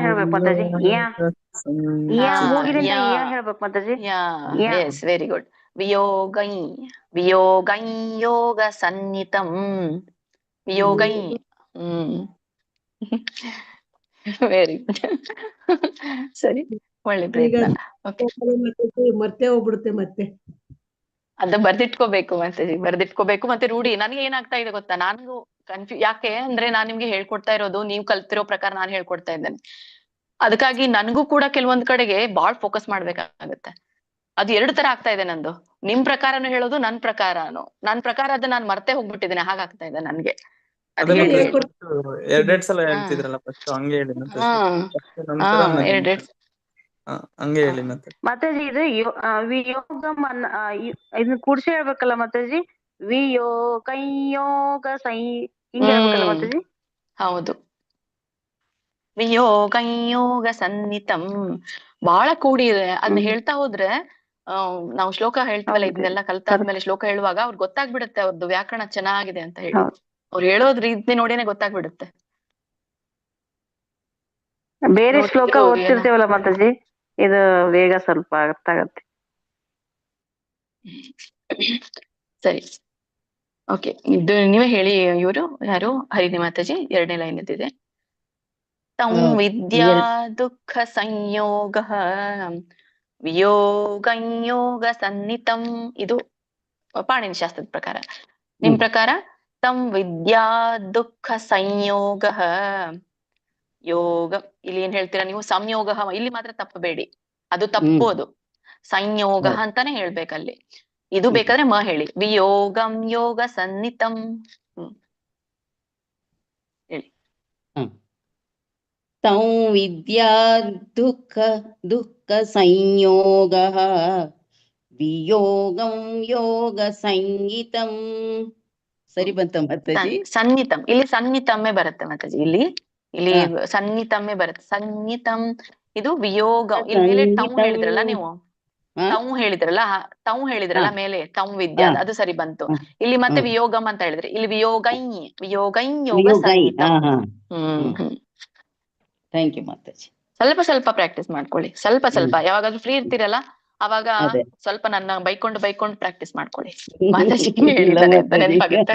ಹೇಳ್ಬೇಕು ಮಾತಾಜಿ. ಹೇಳ್ಬೇಕು ಮಾತಾಜಿ. Yes, very good. ವಿಯೋಗಂ ಯೋಗ ಸನ್ನಿತಂ. ವಿಯೋಗಂ. Very good. ಸರಿ, ಒಳ್ಳೆ ಪ್ರಯತ್ನ. ಮತ್ತೆ ಹೋಗ್ಬಿಡುತ್ತೆ ಮತ್ತೆ. ಅದ ಬರ್ದಿಟ್ಕೋಬೇಕು ಮಾತಾಜಿ, ಬರ್ದಿಟ್ಕೋಬೇಕು. ಮತ್ತೆ ರೂಢಿ. ನನ್ಗೆ ಏನಾಗ್ತಾ ಇದೆ ಗೊತ್ತಾ, ನನಗೂ ಯಾಕೆ ಅಂದ್ರೆ ನಾನ್ ನಿಮ್ಗೆ ಹೇಳ್ಕೊಡ್ತಾ ಇರೋದು ನೀವು ಕಲ್ತಿರೋ ಪ್ರಕಾರ ನಾನು ಹೇಳ್ಕೊಡ್ತಾ ಇದ್ದೇನೆ. ಅದಕ್ಕಾಗಿ ನನ್ಗೂ ಕೂಡ ಕೆಲವೊಂದ್ ಕಡೆಗೆ ಬಾಳ್ ಫೋಕಸ್ ಮಾಡ್ಬೇಕಾಗತ್ತೆ. ಅದು 2 ತರ ಆಗ್ತಾ ಇದೆ ನಂದು. ನಿಮ್ ಪ್ರಕಾರನು ಹೇಳೋದು, ನನ್ ಪ್ರಕಾರ ಅದು ನಾನ್ ಮರ್ತೇ ಹೋಗ್ಬಿಟ್ಟಿದ್ದೇನೆ, ಹಾಗಾಗ್ತಾ ಇದೆ ನನ್ಗೆ. ಅದ್ ಅದೇ ಹೇಳಿ ಮತ್ತೆ ಹೇಳಿ. ಎರಡೆರಡ್ ಸಲ ಹಾ ಹೇಳ್ತಿದ್ರಲ್ಲ ಫಸ್ಟ್ ಹಂಗೆ ಹೇಳಿ ಮತ್ತೆ ಹಾ first ಹಾ ನಂತರ ಎರಡೆರಡ್ ಹಂಗೆ ಹೇಳಿ ಮತ್ತೆ. ಮಾತಾಜಿ ಇದು ವಿಯೋಗಂ ಇದನ್ನ ಕೂಡ್ಸಿ ಹೇಳ್ಬೇಕಲ್ಲ ಮಾತಾಜಿ. ಕೈಯೋಗ ಸೈ ಹಿಂಗೆ ಹೇಳ್ಬೇಕಲ್ಲ ಮಾತಾಜಿ. ಹೌದು. ವಿಯೋಗ ಸನ್ನಿತಂ ಬಹಳ ಕೂಡಿ ಇದೆ. ಅದನ್ನ ಹೇಳ್ತಾ ಹೋದ್ರೆ ನಾವು ಶ್ಲೋಕ ಹೇಳ್ತೀವಲ್ಲ, ಇದನ್ನೆಲ್ಲ ಕಲ್ತಾದ್ಮೇಲೆ ಶ್ಲೋಕ ಹೇಳುವಾಗ ಅವ್ರಿಗೆ ಗೊತ್ತಾಗ್ಬಿಡುತ್ತೆ ಅವ್ರದ್ದು ವ್ಯಾಕರಣ ಚೆನ್ನಾಗಿದೆ ಅಂತ ಹೇಳಿ. ಅವ್ರು ಹೇಳೋದ್ ರೀತಿ ನೋಡಿನೇ ಗೊತ್ತಾಗ್ಬಿಡುತ್ತೆ. ಬೇರೆ ಶ್ಲೋಕ ನೋಡ್ತಿರೋ ಓದ್ತಿರ್ತೇವಲ್ಲ ಮಾತಾಜಿ, ಇದು ಬೇಗ ಸ್ವಲ್ಪ ಅರ್ಥ ಆಗತ್ತೆ. ಸರಿ, ಓಕೆ. ಇದು ನೀವೇ ಹೇಳಿ. ಇವರು ಯಾರು? ಹರಿಣಿ ಮಾತಾಜಿ, 2ನೇ ಲೈನ್ ಇದ್ದಿದೆ. ತಂ ವಿದ್ಯಾ ದುಃಖ ಸಂಯೋಗ ವಿಯೋಗ ಸನ್ನಿತಂ. ಇದು ಪಾಣಿನಿ ಶಾಸ್ತ್ರದ ಪ್ರಕಾರ. ನಿಮ್ ಪ್ರಕಾರ ತಂ ವಿದ್ಯಾ ದುಃಖ ಸಂಯೋಗ ಯೋಗ. ಇಲ್ಲಿ ಏನ್ ಹೇಳ್ತೀರಾ ನೀವು? ಸಂಯೋಗ. ಇಲ್ಲಿ ಮಾತ್ರ ತಪ್ಪಬೇಡಿ, ಅದು ತಪ್ಪು. ಅದು ಸಂಯೋಗ ಅಂತಾನೆ ಹೇಳ್ಬೇಕಲ್ಲಿ. ಇದು ಬೇಕಾದ್ರೆ ಹೇಳಿ. ವಿಯೋಗಂ ಯೋಗ ಸನ್ನಿತಂ. ಹೇಳಿ. ತಂ ವಿದ್ಯಾ ದುಃಖ ಸಂಯೋಗ ವಿಯೋಗಂ ಯೋಗ ಸಂಗೀತಂ. ಸರಿ ಬಂತ ಮಾತಾಜಿ? ಸನ್ನಿತಂ. ಇಲ್ಲಿ ಸನ್ನಿತಮ್ಮೆ ಬರುತ್ತೆ ಮಾತಾಜಿ. ಇಲ್ಲಿ ಸನ್ನಿತಮ್ಮೆ ಬರುತ್ತೆ. ಸನ್ನಿತಂ ಇದು ವಿಯೋಗ. ಇಲ್ಲಿ ಮೇಲೆ ಟೌ ಹೇಳಿದ್ರಲ್ಲ ನೀವು, ಟೌ ಹೇಳಿದ್ರಲ್ಲ ಮೇಲೆ, ಟೌ ವಿದ್ಯಾ, ಅದು ಸರಿ ಬಂತು. ಇಲ್ಲಿ ಮತ್ತೆ ವಿಯೋಗಂ ಅಂತ ಹೇಳಿದ್ರೆ, ಇಲ್ಲಿ ವಿಯೋಗೈ ಯೋಗ ಸಂಗೀತಂ. Thank you mataji. ಸ್ವಲ್ಪ ಪ್ರಾಕ್ಟೀಸ್ ಮಾಡ್ಕೊಳ್ಳಿ. ಸ್ವಲ್ಪ ಯಾವಾಗಾದ್ರೂ ಫ್ರೀ ಇರ್ತೀರಲ್ಲ ಅವಾಗ ಸ್ವಲ್ಪ ನನ್ನ ಬೈಕೊಂಡು ಪ್ರಾಕ್ಟೀಸ್ ಮಾಡ್ಕೊಳ್ಳಿ. ಮಾತಾಜಿ ಹೇಳಿದ್ದಾನೆ ಅಂತ ನೆನಪಾಗುತ್ತೆ.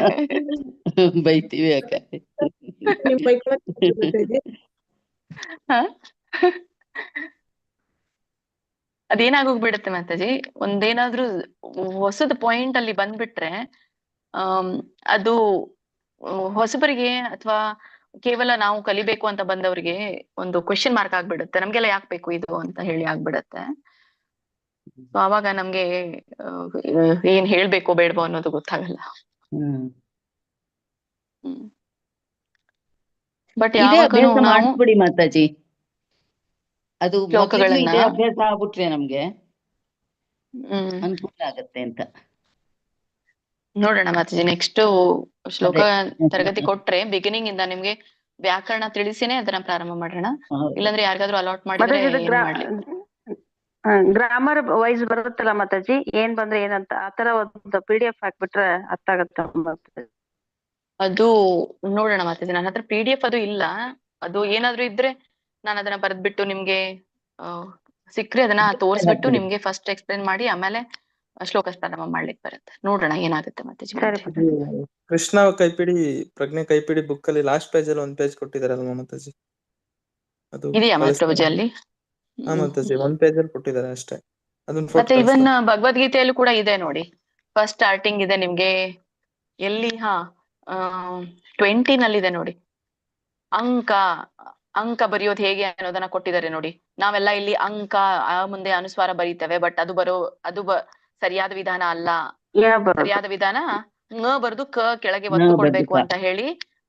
ಬೈತೀವಿ ಅಕ್ಕ. ಅದೇನಾಗೋಗ್ಬಿಡುತ್ತೆ ಮಾತಾಜಿ, ಒಂದೇನಾದ್ರೂ ಹೊಸದ ಪಾಯಿಂಟ್ ಅಲ್ಲಿ ಬಂದ್ಬಿಟ್ರೆ ಅದು ಹೊಸಬರಿಗೆ ಅಥವಾ ಕೇವಲ ನಾವು ಕಲಿಬೇಕು ಅಂತ ಬಂದವರಿಗೆ ಒಂದು ಕ್ವೆಶ್ಚನ್ ಮಾರ್ಕ್ ಆಗ್ಬಿಡುತ್ತೆ. ನಮ್ಗೆಲ್ಲ ಯಾಕೆ ಬೇಕು ಇದು ಅಂತ ಹೇಳಿ ಆಗ್ಬಿಡತ್ತೆ. ಸೊ ಅವಾಗ ನಮ್ಗೆ ಏನ್ ಹೇಳ್ಬೇಕೋ ಬೇಡವೋ ಅನ್ನೋದು ಗೊತ್ತಾಗಲ್ಲ. ಬಟ್ ಯಾವಾಗಲೂ ಮಾಡಿಸ್ಬಿಡಿ ಮಾತಾಜಿ. ಅದು ಶ್ಲೋಕಗಳನ್ನ ಅಭ್ಯಾಸ ಆಗ್ಬಿಟ್ರೆ ನಮ್ಗೆ ಅನುಕೂಲ ಆಗತ್ತೆ ಅಂತ ನೋಡೋಣ ಮಾತಾಜಿ. ನೆಕ್ಸ್ಟ್ ಶ್ಲೋಕ ತರಗತಿ ಕೊಟ್ರೆ ಬಿಗಿನಿಂಗ್ ಇಂದ ನಿಮ್ಗೆ ವ್ಯಾಕರಣ ತಿಳಿಸಿನೇ ಅದನ್ನ ಪ್ರಾರಂಭ ಮಾಡೋಣ. ಇಲ್ಲಾಂದ್ರೆ ಯಾರಿಗಾದ್ರೂ ಅಲಾಟ್ ಮಾಡಿದ್ರೆ ಗ್ರಾಮರ್ ವೈಸ್ ಬರುತ್ತಲ್ಲ ಮಾತಾಜಿ, ಏನ್ ಬಂದ್ರೆ ಏನಂತ ಆತರ ಒಂದು PDF ಹಾಕ್ಬಿಟ್ರೆ ಅರ್ಥ ಆಗತ್ತ. ಅದು ನೋಡೋಣ ಮಾತಾಜಿ. ನನ್ನ ಹತ್ರ PDF ಅದು ಇಲ್ಲ. ಅದು ಏನಾದ್ರು ಇದ್ರೆ ನಾನು ಅದನ್ನ ಬರೆದ್ಬಿಟ್ಟು ನಿಮ್ಗೆ ಸಿಕ್ಕ್ರೆ ಅದನ್ನ ತೋರಿಸ್ಬಿಟ್ಟು ನಿಮ್ಗೆ ಫಸ್ಟ್ ಎಕ್ಸ್ಪ್ಲೇನ್ ಮಾಡಿ ಆಮೇಲೆ ಶ್ಲೋಕ ಪ್ರಾರಂಭ ಮಾಡ್ಲಿಕ್ಕೆ ಬರುತ್ತೆ. ನೋಡೋಣ ಏನಾಗುತ್ತೆ ಮಾತಾಜಿ. ಕೃಷ್ಣ ಕೈಪಿಡಿ ಪ್ರಜ್ಞೆ ಕೈಪಿಡಿ ಬುಕ್ ಅಲ್ಲಿ ಲಾಸ್ಟ್ ಪೇಜ್ ಅಲ್ಲಿ 1 ಪೇಜ್ ಕೊಟ್ಟಿದಾರಲ್ವಾ ಮಾತಾಜಿ? ಅದು ಇದೆಯಾ ಮಾತಾಜಿ ಅಲ್ಲಿ? ಮಾತಾಜಿ 1 ಪೇಜ್ ಅಲ್ಲಿ ಕೊಟ್ಟಿದ್ದಾರೆ ಅಷ್ಟೇ. ಮತ್ತೆ ಇವನ್ ಭಗವದ್ಗೀತೆಯಲ್ಲೂ ಕೂಡ ಇದೆ ನೋಡಿ. ಫಸ್ಟ್ ಸ್ಟಾರ್ಟಿಂಗ್ ಇದೆ ನಿಮ್ಗೆ ಎಲ್ಲಿ 20 ನಲ್ಲಿದೆ ನೋಡಿ. ಅಂಕ ಬರೆಯೋದು ಹೇಗೆ ಅನ್ನೋದನ್ನ ಕೊಟ್ಟಿದ್ದಾರೆ ನೋಡಿ. ನಾವೆಲ್ಲ ಇಲ್ಲಿ ಅಂಕ ಮುಂದೆ ಅನುಸ್ವಾರ ಬರೀತೇವೆ, ಬಟ್ ಅದು ಸರಿಯಾದ ವಿಧಾನ ಅಲ್ಲ. ಸರಿಯಾದ ವಿಧಾನ ಬರೆದು ಕೆಳಗೆ ಒತ್ತು ಕೊಡ್ಬೇಕು ಅಂತ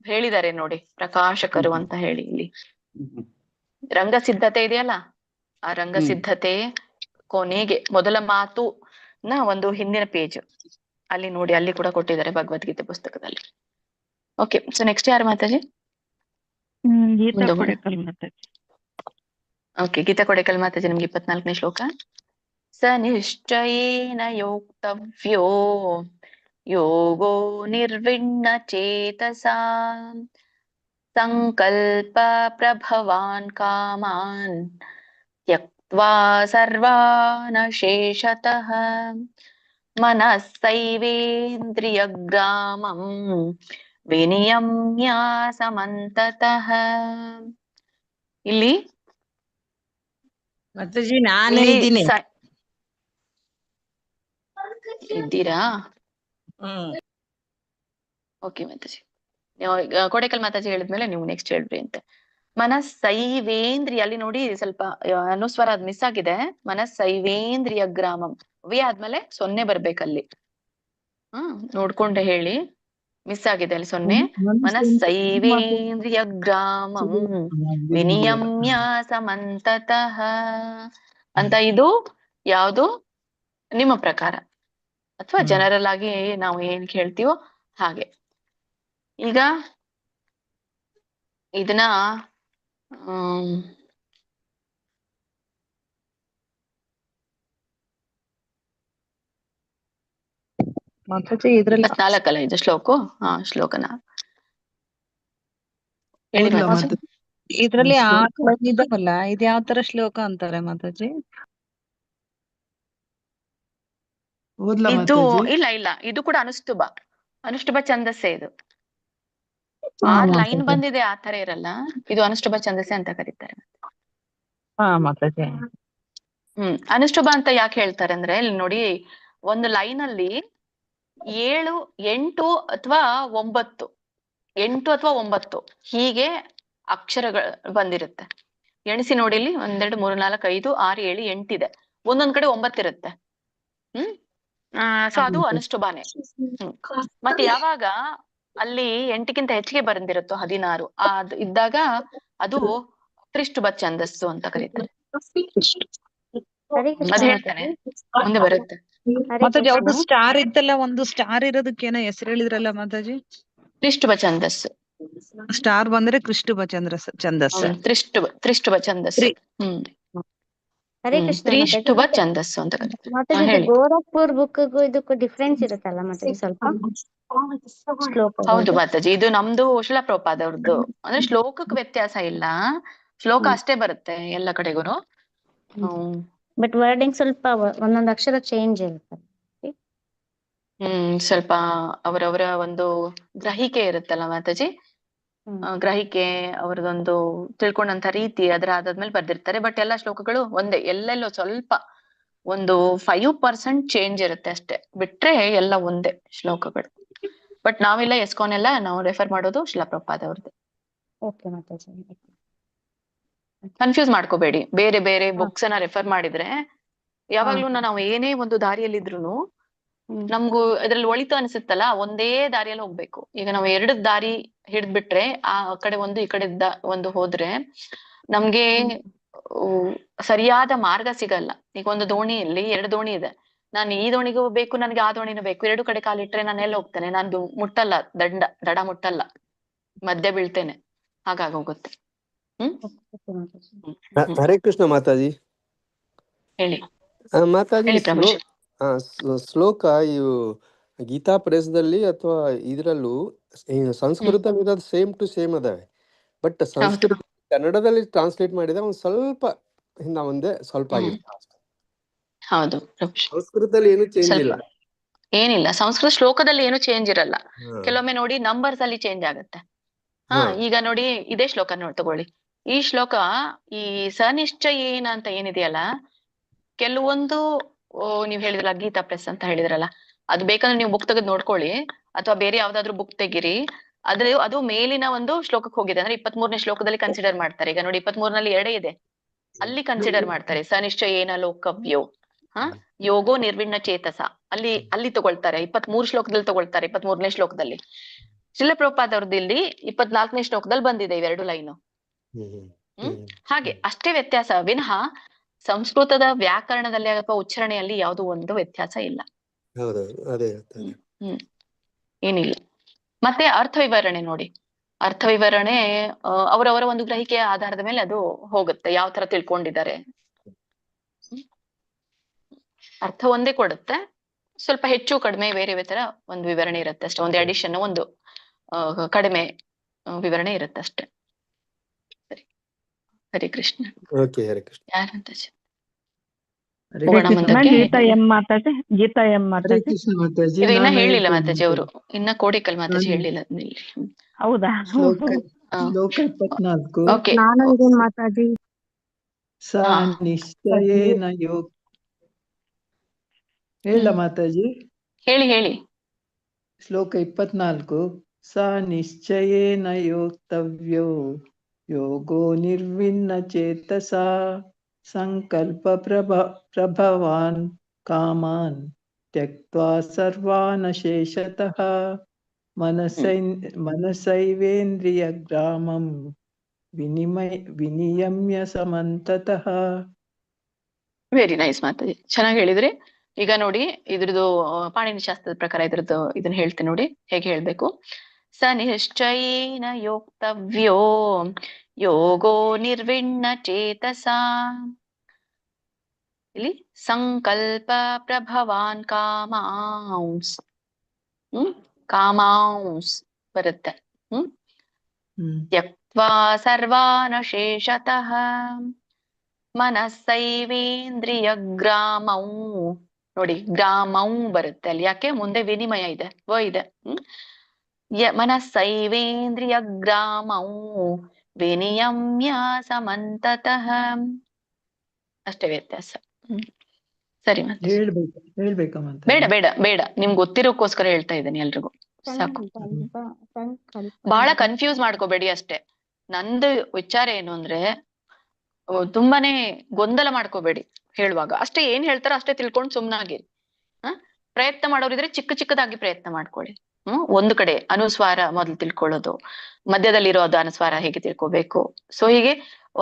ಹೇಳಿದ್ದಾರೆ ನೋಡಿ ಪ್ರಕಾಶಕರು ಅಂತ ಹೇಳಿ. ಇಲ್ಲಿ ರಂಗ ಸಿದ್ಧತೆ ಇದೆಯಲ್ಲ, ಆ ರಂಗ ಸಿದ್ಧತೆ ಕೊನೆಗೆ ಮೊದಲ ಮಾತು ಒಂದು ಹಿಂದಿನ ಪೇಜ್ ಅಲ್ಲಿ ನೋಡಿ, ಅಲ್ಲಿ ಕೂಡ ಕೊಟ್ಟಿದ್ದಾರೆ ಭಗವದ್ಗೀತೆ ಪುಸ್ತಕದಲ್ಲಿ. ಓಕೆ, ಸೊ ನೆಕ್ಸ್ಟ್ ಯಾರು ಮಾತಾಜಿ? ಓಕೆ, ಗೀತಾ ಕೊಡೇಕಲ್ ಮಾತಾಜಿ. ನಿಮ್ಗೆ 24ನೇ ಶ್ಲೋಕ. ಸ ನಿಶ್ಚಯೇನ ಯೋಕ್ತವ್ಯೋ ಯೋಗೋ ನಿರ್ವಿಣ್ಣ ಚೇತಸಾ ಸಂಕಲ್ಪ ಪ್ರಭವಾನ್ ಕಾಮಾನ್ ತ್ಯಕ್ತ್ವಾ ಸರ್ವಾನ್ ಶೇಷತಃ ಮನಸ್ಸೈವೇಂದ್ರಿಯಗ್ರಾಮಂ ವಿನಿಯಮ್ಯ ಸಮಂತತಃ. ಇಲ್ಲಿ ಮಾತಾಜಿ ನಾನೇ ಇದ್ದೀನಿ. ಇದ್ದೀರಾ? ಓಕೆ ಮಾತಾಜಿ. ಕೊಡೇಕಲ್ ಮಾತಾಜಿ ಹೇಳಿದ್ಮೇಲೆ ನೀವು ನೆಕ್ಸ್ಟ್ ಹೇಳ್ರಿ ಅಂತ. ಮನಸ್ಸೈವೇಂದ್ರಿಯ ಅಲ್ಲಿ ನೋಡಿ ಸ್ವಲ್ಪ ಅನುಸ್ವರ ಅದ್ ಮಿಸ್ ಆಗಿದೆ. ಮನಸ್ಸೈವೇಂದ್ರಿಯ ಗ್ರಾಮಂ ವಿ ಆದ್ಮೇಲೆ 0 ಬರ್ಬೇಕಲ್ಲಿ. ನೋಡ್ಕೊಂಡೆ ಹೇಳಿ. ಮಿಸ್ ಆಗಿದೆ ಅಲ್ಲಿ 0. ಮನಸ್ಸೈವೇಂದ್ರಿಯ ಗ್ರಾಮಂ ವಿನಿಯಮ್ಯ ಸಮಂತತಃ ಅಂತ. ಇದು ಯಾವುದು ನಿಮ್ಮ ಪ್ರಕಾರ, ಅಥವಾ ಜನರಲ್ ಆಗಿ ನಾವು ಏನ್ ಕೇಳ್ತೀವೋ ಹಾಗೆ. ಈಗ ಇದನ್ನ ಮಾತಾಜಿ ಇದ್ರಲ್ಲಿ 24 ಇದು ಶ್ಲೋಕ. ಶ್ಲೋಕನ ಹೇಳಿ ಮಾತಾಜಿ. ಇದ್ರಲ್ಲಿ 6 ಇದಾವಲ್ಲ, ಇದು ಯಾವ ತರ ಶ್ಲೋಕ ಅಂತಾರೆ ಮಾತಾಜಿ? ಇದು ಇಲ್ಲ ಇದು ಕೂಡ ಅನುಷ್ಠುಭ ಛಂದಸ್ಸೆ. ಇದು 6 ಲೈನ್ ಬಂದಿದೆ, ಆ ತರ ಇರಲ್ಲ. ಇದು ಅನುಷ್ಠುಭ ಛಂದಸ್ಸೆ ಅಂತ ಕರೀತಾರೆ. ಅನುಷ್ಠುಭ ಅಂತ ಯಾಕೆ ಹೇಳ್ತಾರೆ ಅಂದ್ರೆ, ಇಲ್ಲಿ ನೋಡಿ, ಒಂದು ಲೈನ್ ಅಲ್ಲಿ 7, 8 ಅಥವಾ 9 ಹೀಗೆ ಅಕ್ಷರಗಳು ಬಂದಿರುತ್ತೆ. ಎಣಿಸಿ ನೋಡಿ, ಇಲ್ಲಿ 1 2 3 4 5 6 7 8 ಇದೆ. ಒಂದೊಂದ್ ಕಡೆ 9 ಇರುತ್ತೆ. ಸೊ ಅದು ಅನುಷ್ಠುಭಾನೆ. ಮತ್ತೆ ಯಾವಾಗ ಅಲ್ಲಿ 8ಕ್ಕಿಂತ ಹೆಚ್ಚಿಗೆ ಬಂದಿರುತ್ತೋ 16 ಇದ್ದಾಗ ಅದು ತ್ರಿಷ್ಠುಭ ಛಂದಸ್ಸು ಅಂತ ಕರೀತಾರೆ. ಅದ್ ಹೇಳ್ತಾನೆ, ಮುಂದೆ ಬರುತ್ತೆ. ಮಾತಾಜಿ ಅವ್ರದ್ದು ಸ್ಟಾರ್ ಇತ್ತಲ್ಲ, ಒಂದು ಸ್ಟಾರ್ ಇರೋದಕ್ಕೇನೋ ಹೆಸರು ಹೇಳಿದ್ರಲ್ಲ ಮಾತಾಜಿ? ತ್ರಿಷ್ಠುಭ ಛಂದಸ್ಸು. ಸ್ಟಾರ್ ಬಂದ್ರೆ ಕೃಷ್ಣುಭ ಛಂದಸ್ಸು. ತ್ರಿಷ್ಠುಭ ಛಂದಸ್ಸು. ಹರೇ ಕೃಷ್ಣ. ತ್ರಿಷ್ಠುಭ ಛಂದಸ್ಸು ಅಂತ ಕರೀತಾರೆ. ಗೋರಖ್ಪುರ್ ಬುಕ್ಗೂ ಇದಕ್ಕೂ ಡಿಫ್ರೆನ್ಸ್ ಇರುತ್ತಲ್ಲ ಮಾತಾಜಿ ಸ್ವಲ್ಪ? ಹೌದು ಮಾತಾಜಿ, ಇದು ನಮ್ದು ಶಿಲಾ ಪ್ರಭುಪಾದ ಅವ್ರದ್ದು. ಅಂದ್ರೆ ಶ್ಲೋಕಕ್ಕೆ ವ್ಯತ್ಯಾಸ ಇಲ್ಲ, ಶ್ಲೋಕ ಅಷ್ಟೇ ಬರುತ್ತೆ ಎಲ್ಲ ಕಡೆಗೂನು. ಬಟ್ ವರ್ಡಿಂಗ್ ಸ್ವಲ್ಪ ಒಂದೊಂದು ಅಕ್ಷರ ಚೇಂಜ್ ಇರುತ್ತೆ. ಸ್ವಲ್ಪ ಅವರವರ ಒಂದು ಗ್ರಹಿಕೆ ಇರುತ್ತಲ್ಲ ಮಾತಾಜಿ. ಗ್ರಹಿಕೆ ಅವರದೊಂದು ತಿಳ್ಕೊಂಡಂತ ರೀತಿ ಅದರ ಆದಾದ್ಮೇಲೆ ಬರ್ದಿರ್ತಾರೆ. ಬಟ್ ಎಲ್ಲಾ ಶ್ಲೋಕಗಳು ಒಂದೇ. ಎಲ್ಲೆಲ್ಲೋ ಸ್ವಲ್ಪ ಒಂದು 5% ಚೇಂಜ್ ಇರುತ್ತೆ ಅಷ್ಟೇ, ಬಿಟ್ರೆ ಎಲ್ಲ ಒಂದೇ ಶ್ಲೋಕಗಳು. ಬಟ್ ನಾವೆಲ್ಲ ಎಸ್ಕಾನ್ ಎಲ್ಲ ನಾವು ರೆಫರ್ ಮಾಡೋದು ಶಿಲಾ ಪ್ರಭುಪಾದ ಅವ್ರದ್ದು. ಕನ್ಫ್ಯೂಸ್ ಮಾಡ್ಕೋಬೇಡಿ. ಬೇರೆ ಬೇರೆ ಬುಕ್ಸ್ ಅನ್ನ ರೆಫರ್ ಮಾಡಿದ್ರೆ ಯಾವಾಗ್ಲೂ ನಾವು ಏನೇ ಒಂದು ದಾರಿಯಲ್ಲಿದ್ರು ನಮ್ಗೂ ಇದ್ರಲ್ಲಿ ಒಳಿತು ಅನ್ಸುತ್ತಲ್ಲ, ಒಂದೇ ದಾರಿಯಲ್ಲಿ ಹೋಗ್ಬೇಕು. ಈಗ ನಾವು 2 ದಾರಿ ಹಿಡಿದ್ಬಿಟ್ರೆ, ಆ ಕಡೆ ಒಂದು ಈ ಕಡೆ ಒಂದು ಹೋದ್ರೆ ನಮ್ಗೆ ಸರಿಯಾದ ಮಾರ್ಗ ಸಿಗಲ್ಲ. ಈಗ ಒಂದು ದೋಣಿಯಲ್ಲಿ 2 ದೋಣಿ ಇದೆ, ನಾನು ಈ ದೋಣಿಗೂ ಬೇಕು, ನನಗೆ ಆ ದೋಣಿನೂ ಬೇಕು. 2 ಕಡೆ ಕಾಲಿಟ್ರೆ ನಾನು ಎಲ್ಲಿ ಹೋಗ್ತೇನೆ? ನಾನು ಮುಟ್ಟಲ್ಲ, ದಡ ಮುಟ್ಟಲ್ಲ, ಮಧ್ಯೆ ಬೀಳ್ತೇನೆ. ಹಾಗಾಗೋಗುತ್ತೆ. ಹರೇ ಕೃಷ್ಣ ಮಾತಾಜಿ. ಹೇಳಿ ಮಾತಾಜಿ, ಶ್ಲೋಕ ಇವು ಗೀತಾ ಪ್ರೆಸ್ದಲ್ಲಿ ಅಥವಾ ಇದ್ರಲ್ಲೂ ಸಂಸ್ಕೃತ ಸೇಮ್ ಟು ಸೇಮ್ ಅದಾವೆ. ಬಟ್ ಸಂಸ್ಕೃತ ಕನ್ನಡದಲ್ಲಿ ಟ್ರಾನ್ಸ್ಲೇಟ್ ಮಾಡಿದ್ರೆ ಒಂದ್ ಸ್ವಲ್ಪ ಹಿಂದ ಮುಂದೆ ಸ್ವಲ್ಪ ಆಗಿರುತ್ತೆ. ಹೌದು, ಸಂಸ್ಕೃತದಲ್ಲಿ ಏನು ಚೇಂಜ್ ಇಲ್ಲ. ಏನಿಲ್ಲ, ಸಂಸ್ಕೃತ ಶ್ಲೋಕದಲ್ಲಿ ಏನು ಚೇಂಜ್ ಇರಲ್ಲ. ಕೆಲವೊಮ್ಮೆ ನೋಡಿ ನಂಬರ್ಸ್ ಅಲ್ಲಿ ಚೇಂಜ್ ಆಗುತ್ತೆ. ಈಗ ನೋಡಿ, ಇದೇ ಶ್ಲೋಕ ತಗೊಳ್ಳಿ. ಈ ಶ್ಲೋಕ ಈ ಸನಿಶ್ಚಯೇನ ಅಂತ ಏನಿದೆಯಲ್ಲ, ಕೆಲವೊಂದು ನೀವ್ ಹೇಳಿದ್ರಲ್ಲ ಗೀತಾ ಪ್ರೆಸ್ ಅಂತ ಹೇಳಿದ್ರಲ್ಲ, ಅದು ಬೇಕಂದ್ರೆ ನೀವು ಬುಕ್ ತೆಗೆದು ನೋಡ್ಕೊಳ್ಳಿ, ಅಥವಾ ಬೇರೆ ಯಾವ್ದಾದ್ರು ಬುಕ್ ತೆಗಿರಿ. ಅದು ಮೇಲಿನ ಒಂದು ಶ್ಲೋಕಕ್ಕೆ ಹೋಗಿದೆ. ಅಂದ್ರೆ 23ನೇ ಶ್ಲೋಕದಲ್ಲಿ ಕನ್ಸಿಡರ್ ಮಾಡ್ತಾರೆ. ಈಗ ನೋಡಿ 23ನಲ್ಲಿ 2 ಇದೆ, ಅಲ್ಲಿ ಕನ್ಸಿಡರ್ ಮಾಡ್ತಾರೆ. ಸನಿಶ್ಚಯೇನ ಲೋಕವ್ಯೋ ಯೋಗೋ ನಿರ್ವಿಣ್ಣ ಚೇತಸ, ಅಲ್ಲಿ ತಗೊಳ್ತಾರೆ. 23 ಶ್ಲೋಕದಲ್ಲಿ ತಗೊಳ್ತಾರೆ. 23ನೇ ಶ್ಲೋಕದಲ್ಲಿ ಶಿಲ ಪ್ರಭುಪಾದ ಅವ್ರದ್ದು ಇಲ್ಲಿ 24ನೇ ಶ್ಲೋಕದಲ್ಲಿ ಬಂದಿದೆ ಇವೆರಡು ಲೈನು. ಹಾಗೆ ಅಷ್ಟೇ ವ್ಯತ್ಯಾಸ ವಿನಃ ಸಂಸ್ಕೃತದ ವ್ಯಾಕರಣದಲ್ಲಿ ಅಥವಾ ಉಚ್ಚಾರಣೆಯಲ್ಲಿ ಯಾವುದೋ ಒಂದು ವ್ಯತ್ಯಾಸ ಇಲ್ಲ. ಏನಿಲ್ಲ. ಮತ್ತೆ ಅರ್ಥ ವಿವರಣೆ ನೋಡಿ, ಅರ್ಥ ವಿವರಣೆ ಅವರವರ ಒಂದು ಗ್ರಹಿಕೆಯ ಆಧಾರದ ಮೇಲೆ ಅದು ಹೋಗುತ್ತೆ, ಯಾವ ತರ ತಿಳ್ಕೊಂಡಿದ್ದಾರೆ. ಅರ್ಥ ಒಂದೇ ಕೊಡುತ್ತೆ, ಸ್ವಲ್ಪ ಹೆಚ್ಚು ಕಡಿಮೆ ಬೇರೆ ತರ ಒಂದು ವಿವರಣೆ ಇರುತ್ತೆ ಅಷ್ಟೇ. ಒಂದು ಅಡಿಷನ್, ಒಂದು ಕಡಿಮೆ ವಿವರಣೆ ಇರುತ್ತೆ ಅಷ್ಟೇ. ಸರಿ, ಹರೇ ಕೃಷ್ಣ. ಯಾರಂತ ಗೀತಾ ಎಂ ಮಾತಾಜಿ, ಗೀತಾ ಎಂ ಮಾತಾಜಿ. ಇದು ಇನ್ನ ಹೇಳಿಲ್ಲ ಮಾತಾಜಿ ಅವರು, ಇನ್ನ ಕೋಡಿಕಲ್ ಮಾತಾಜಿ ಹೇಳಿಲ್ಲ. ಹೌದಾ? ಶ್ಲೋಕ 24. ಓಕೆ, ನಾನು ಇದೀನಿ ಮಾತಾಜಿ. ಸ ನಿಶ್ಚಯೇನ ಯೋಗ. ಹೇಳ ಮಾತಾಜಿ, ಹೇಳಿ. ಶ್ಲೋಕ 24. ಸ ನಿಶ್ಚಯೇನ ಯೋಕ್ತವ್ಯೋ ಯೋಗೋ ನಿರ್ವಿಣ್ಣ ಚೇತಸ ಸಂಕಲ್ಪ ಪ್ರಭವಾನ್ ಕಾಮಾನ್ ತ್ಯಕ್ತ್ವಾ ಸರ್ವಾನ್ ಶೇಷತಃ ಮನಸೈವೇಂದ್ರಿಯ ಗ್ರಾಮಂ ವಿನಿಯಮ್ಯ ಸಮಂತತಃ. ವೆರಿ ನೈಸ್ ಮಾತಾಜಿ, ಚೆನ್ನಾಗಿ ಹೇಳಿದ್ರಿ. ಈಗ ನೋಡಿ ಇದ್ರದ್ದು ಪಾಣಿನಿ ಶಾಸ್ತ್ರದ ಪ್ರಕಾರ ಇದ್ರದ್ದು ಇದನ್ನ ಹೇಳ್ತೇನೆ ನೋಡಿ ಹೇಗೆ ಹೇಳ್ಬೇಕು. ಸ ನಿಶ್ಚಯೇನ ಯೋಕ್ತವ್ಯೋ ಯೋಗೋ ನಿರ್ವಿಣ್ಣ ಚೇತಸಾ. ಇಲ್ಲಿ ಸಂಕಲ್ಪ ಪ್ರಭವಾನ್ ಕಾಮಾಂಸ್ ಕಾಮಾಂಸ್ ಬರುತ್ತೆ. ತ್ಯಕ್ತ್ವಾ ಸರ್ವಾನಶೇಷತಃ ಮನಸ್ಸೈವೇಂದ್ರಿಯ ಗ್ರಾಮೌ. ನೋಡಿ ಗ್ರಾಮೌ ಬರುತ್ತೆ ಅಲ್ಲಿ, ಯಾಕೆ ಮುಂದೆ ವಿನಿಮಯ ಇದೆ, ಇದೆ. ಮನಸ್ಸೈವೇಂದ್ರಿಯ ಗ್ರಾಮೌ ವಿನಿಯಮ್ಯ ಸಮಂತತಃ. ಅಷ್ಟೇ ವ್ಯತ್ಯಾಸ. ಸರಿ ಮತ್ತೆ ಹೇಳ್ಬೇಕಾ? ಬೇಡ ಬೇಡ ಬೇಡ, ನಿಮ್ಗೆ ಗೊತ್ತಿರೋಕ್ಕೋಸ್ಕರ ಹೇಳ್ತಾ ಇದ್ದೇನೆ ಎಲ್ರಿಗೂ, ಸಾಕು. ಬಹಳ ಕನ್ಫ್ಯೂಸ್ ಮಾಡ್ಕೋಬೇಡಿ ಅಷ್ಟೇ. ನಂದು ವಿಚಾರ ಏನು ಅಂದ್ರೆ ತುಂಬಾನೇ ಗೊಂದಲ ಮಾಡ್ಕೋಬೇಡಿ ಹೇಳುವಾಗ. ಅಷ್ಟೇ ಏನ್ ಹೇಳ್ತಾರೋ ಅಷ್ಟೇ ತಿಳ್ಕೊಂಡು ಸುಮ್ನಾಗಿರಿ. ಪ್ರಯತ್ನ ಮಾಡೋರಿದ್ರೆ ಚಿಕ್ಕ ಚಿಕ್ಕದಾಗಿ ಪ್ರಯತ್ನ ಮಾಡ್ಕೊಳ್ಳಿ. ಒಂದು ಕಡೆ ಅನುಸ್ವಾರ ಮೊದಲು ತಿಳ್ಕೊಳ್ಳೋದು, ಮಧ್ಯದಲ್ಲಿರೋ ಅದು ಅನುಸ್ವಾರ ಹೇಗೆ ತಿಳ್ಕೊಬೇಕು. ಸೊ ಹೀಗೆ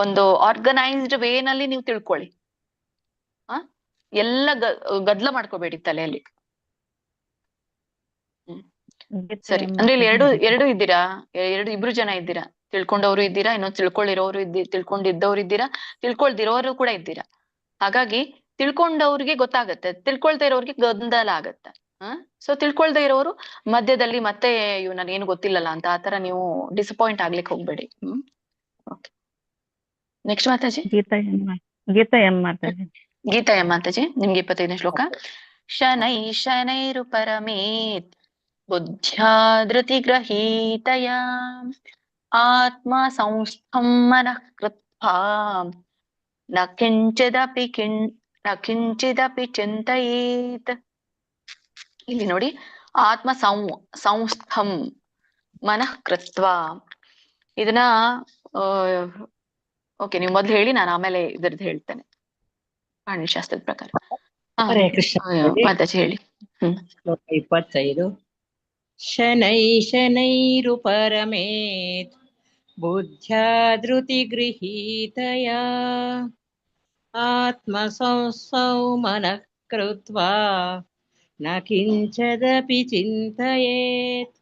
ಒಂದು ಆರ್ಗನೈಸ್ಡ್ ವೇನಲ್ಲಿ ನೀವು ತಿಳ್ಕೊಳ್ಳಿ. ಎಲ್ಲ ಗದ್ಲ ಮಾಡ್ಕೋಬೇಡಿ ತಲೆಯಲ್ಲಿ. ಸರಿ, ಅಂದ್ರೆ ಇಲ್ಲಿ ಎರಡು ಇದ್ದೀರಾ, ಇಬ್ರು ಜನ ಇದ್ದೀರಾ. ತಿಳ್ಕೊಂಡವ್ರು ಇದ್ದೀರಾ, ಇನ್ನೊಂದು ತಿಳ್ಕೊಳ್ಳಿರೋರು ತಿಳ್ಕೊಂಡಿದ್ದವ್ರು ಇದ್ದೀರಾ, ತಿಳ್ಕೊಳ್ದಿರೋರು ಕೂಡ ಇದ್ದೀರಾ. ಹಾಗಾಗಿ ತಿಳ್ಕೊಂಡವ್ರಿಗೆ ಗೊತ್ತಾಗತ್ತೆ, ತಿಳ್ಕೊಳ್ತಾ ಇರೋರಿಗೆ ಗೊಂದಲ ಆಗತ್ತೆ. ಸೊ ತಿಳ್ಕೊಳ್ದೇ ಇರೋರು ಮಧ್ಯದಲ್ಲಿ ಮತ್ತೆ ಇವ್ ನನಗೇನು ಗೊತ್ತಿಲ್ಲಲ್ಲ ಅಂತ ಆತರ ನೀವು ಡಿಸಪಾಯಿಂಟ್ ಆಗ್ಲಿಕ್ಕೆ ಹೋಗ್ಬೇಡಿ. ನೆಕ್ಸ್ಟ್ ಮಾತಾಜಿ. ಗೀತಾ ಎಂ ಮಾತಾಜಿ, ನಿಮ್ಗೆ 25ನೇ ಶ್ಲೋಕ. ಶನೈ ಶನೈರು ಪರಮೇತ್ ಬುದ್ಧ್ಯಾ ಧೃತಿ ಗ್ರಹೀತಯ ಆತ್ಮ ಸಂಸ್ಥಂ ಮನಃ ಕೃತ್ವಾ ನ ಕಿಂಚಿದಪಿ ಚಿಂತಯೇತ್. ಇಲ್ಲಿ ನೋಡಿ, ಆತ್ಮ ಸಂಸ್ಥಂ ಮನಃ ಕೃತ್ವಾ. ಇದನ್ನ ಓಕೆ, ನೀವು ಮೊದ್ಲು ಹೇಳಿ, ನಾನು ಆಮೇಲೆ ಇದ್ರದ್ದು ಹೇಳ್ತೇನೆ ಪಾಣಿನಿ ಶಾಸ್ತ್ರದ ಪ್ರಕಾರ. ಹರೇ ಕೃಷ್ಣ ಮಾತಾಜಿ ಹೇಳಿ. 25. ಶನೈ ಶನೈರು ಪರಮೇತ್ ಬುದ್ಧ್ಯಾ ಧೃತಿ ಗೃಹೀತಯ ಆತ್ಮ ಸಂಸ್ಥೌ ಮನಃ ಕೃತ್ವಾ ನ ಕಿಂಚದಪಿ ಚಿಂತಯೇತ್.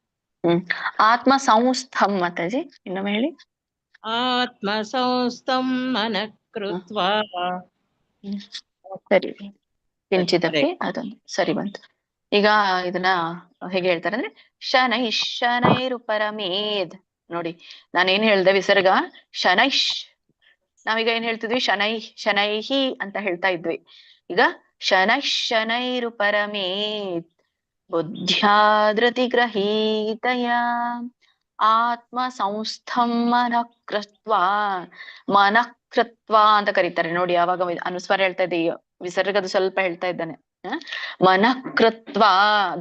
ಆತ್ಮ ಸಂಸ್ಥಂ ಮಾತಾಜಿ ಇನ್ನೊಮ್ಮೆ ಹೇಳಿ. ಆತ್ಮ ಸಂಸ್ಥಂ ಮನಃ ಕೃತ್ವಾ. ಸರಿ, ಕಿಂಚಿದಪಿ ಅದೊಂದು ಸರಿ ಬಂತು. ಈಗ ಇದನ್ನ ಹೇಗೆ ಹೇಳ್ತಾರೆ ಅಂದ್ರೆ ಶನೈರು ಪರಮೇದ್. ನೋಡಿ ನಾನೇನ್ ಹೇಳ್ದೆ, ವಿಸರ್ಗ ಶನೈಶ್. ನಾವೀಗ ಏನ್ ಹೇಳ್ತಿದ್ವಿ, ಶನೈಹಿ ಅಂತ ಹೇಳ್ತಾ ಇದ್ವಿ. ಈಗ ಶನೈರು ಪರಮೇತ್ ಬುದ್ಧ್ಯಾ ಧೃತಿ ಗ್ರಹೀತಯ ಆತ್ಮ ಸಂಸ್ಥಂ ಮನಃ ಕೃತ್ವಾ ಅಂತ ಕರೀತಾರೆ. ನೋಡಿ ಯಾವಾಗ ಅನುಸ್ವಾರ ಹೇಳ್ತಾ ಇದ್ದೀವಿ, ವಿಸರ್ಗದ ಸ್ವಲ್ಪ ಹೇಳ್ತಾ ಇದ್ದಾನೆ. ಮನಃ ಕೃತ್ವಾ,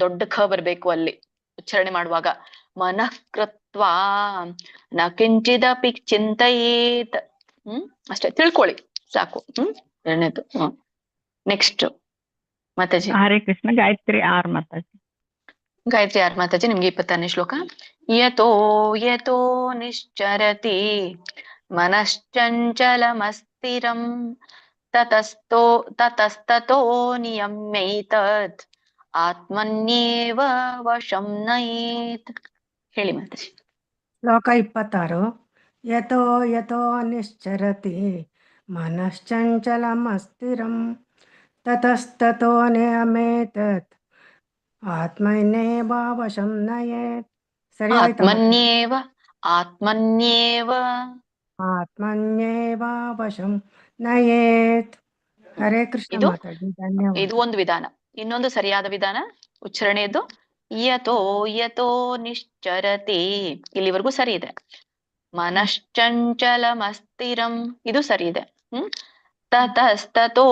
ದೊಡ್ಡ ಖ ಬರ್ಬೇಕು ಅಲ್ಲಿ ಉಚ್ಚಾರಣೆ ಮಾಡುವಾಗ. ಮನಃ ಕೃತ್ವಾ ನ ಕಿಂಚಿದಪಿ ಚಿಂತಯೇತ್. ಅಷ್ಟೇ ತಿಳ್ಕೊಳ್ಳಿ ಸಾಕು. ಎರಡನೇದು. ನೆಕ್ಸ್ಟ್ ಮಾತಾಜಿ. ಹರೇ ಕೃಷ್ಣ. ಗಾಯತ್ರಿ ಆರ್ ಮಾತಾಜಿ, ನಿಮ್ಗೆ 26ನೇ ಶ್ಲೋಕ. ಯತೋ ಯತೋ ನಿಶ್ಚರತಿ ಮನಶ್ಚಂಚಲಮಸ್ಥಿರಂ ತತಸ್ತೋ ನಿಯಮ್ಯೈತತ್ ಆತ್ಮನ್ಯೇವ ವಶಂ ನಯೇತ್. ಹೇಳಿ ಮಾತಾಜಿ. ಶ್ಲೋಕ 26. ಯತೋ ಯತೋ ನಿಶ್ಚರತಿ ಮನಶ್ಚಂಚಲಮಸ್ಥಿರಂ ತತಸ್ತೋ ನಿಯಮೇತತ್ ಆತ್ಮನ್ಯೇವ ವಶಂ ನಯೇತ್. ಸರಿ ಆಯ್ತಾ? ಆತ್ಮನ್ಯೇವ ವಶಂ ನಯೇತ್. ಹರೇ ಕೃಷ್ಣ ಮಾತಾಡಿ. ಧನ್ಯವಾದ. ಇದು ಒಂದು ವಿಧಾನ. ಇನ್ನೊಂದು ಸರಿಯಾದ ವಿಧಾನ ಉಚ್ಚಾರಣೆಯದ್ದು ಯತೋ ಯತೋ ನಿಶ್ಚರತಿ, ಇಲ್ಲಿವರೆಗೂ ಸರಿ ಇದೆ. ಮನಶ್ಚಂಚಲಮಸ್ಥಿರಂ ಇದು ಸರಿ ಇದೆ. ತತಸ್ತೋ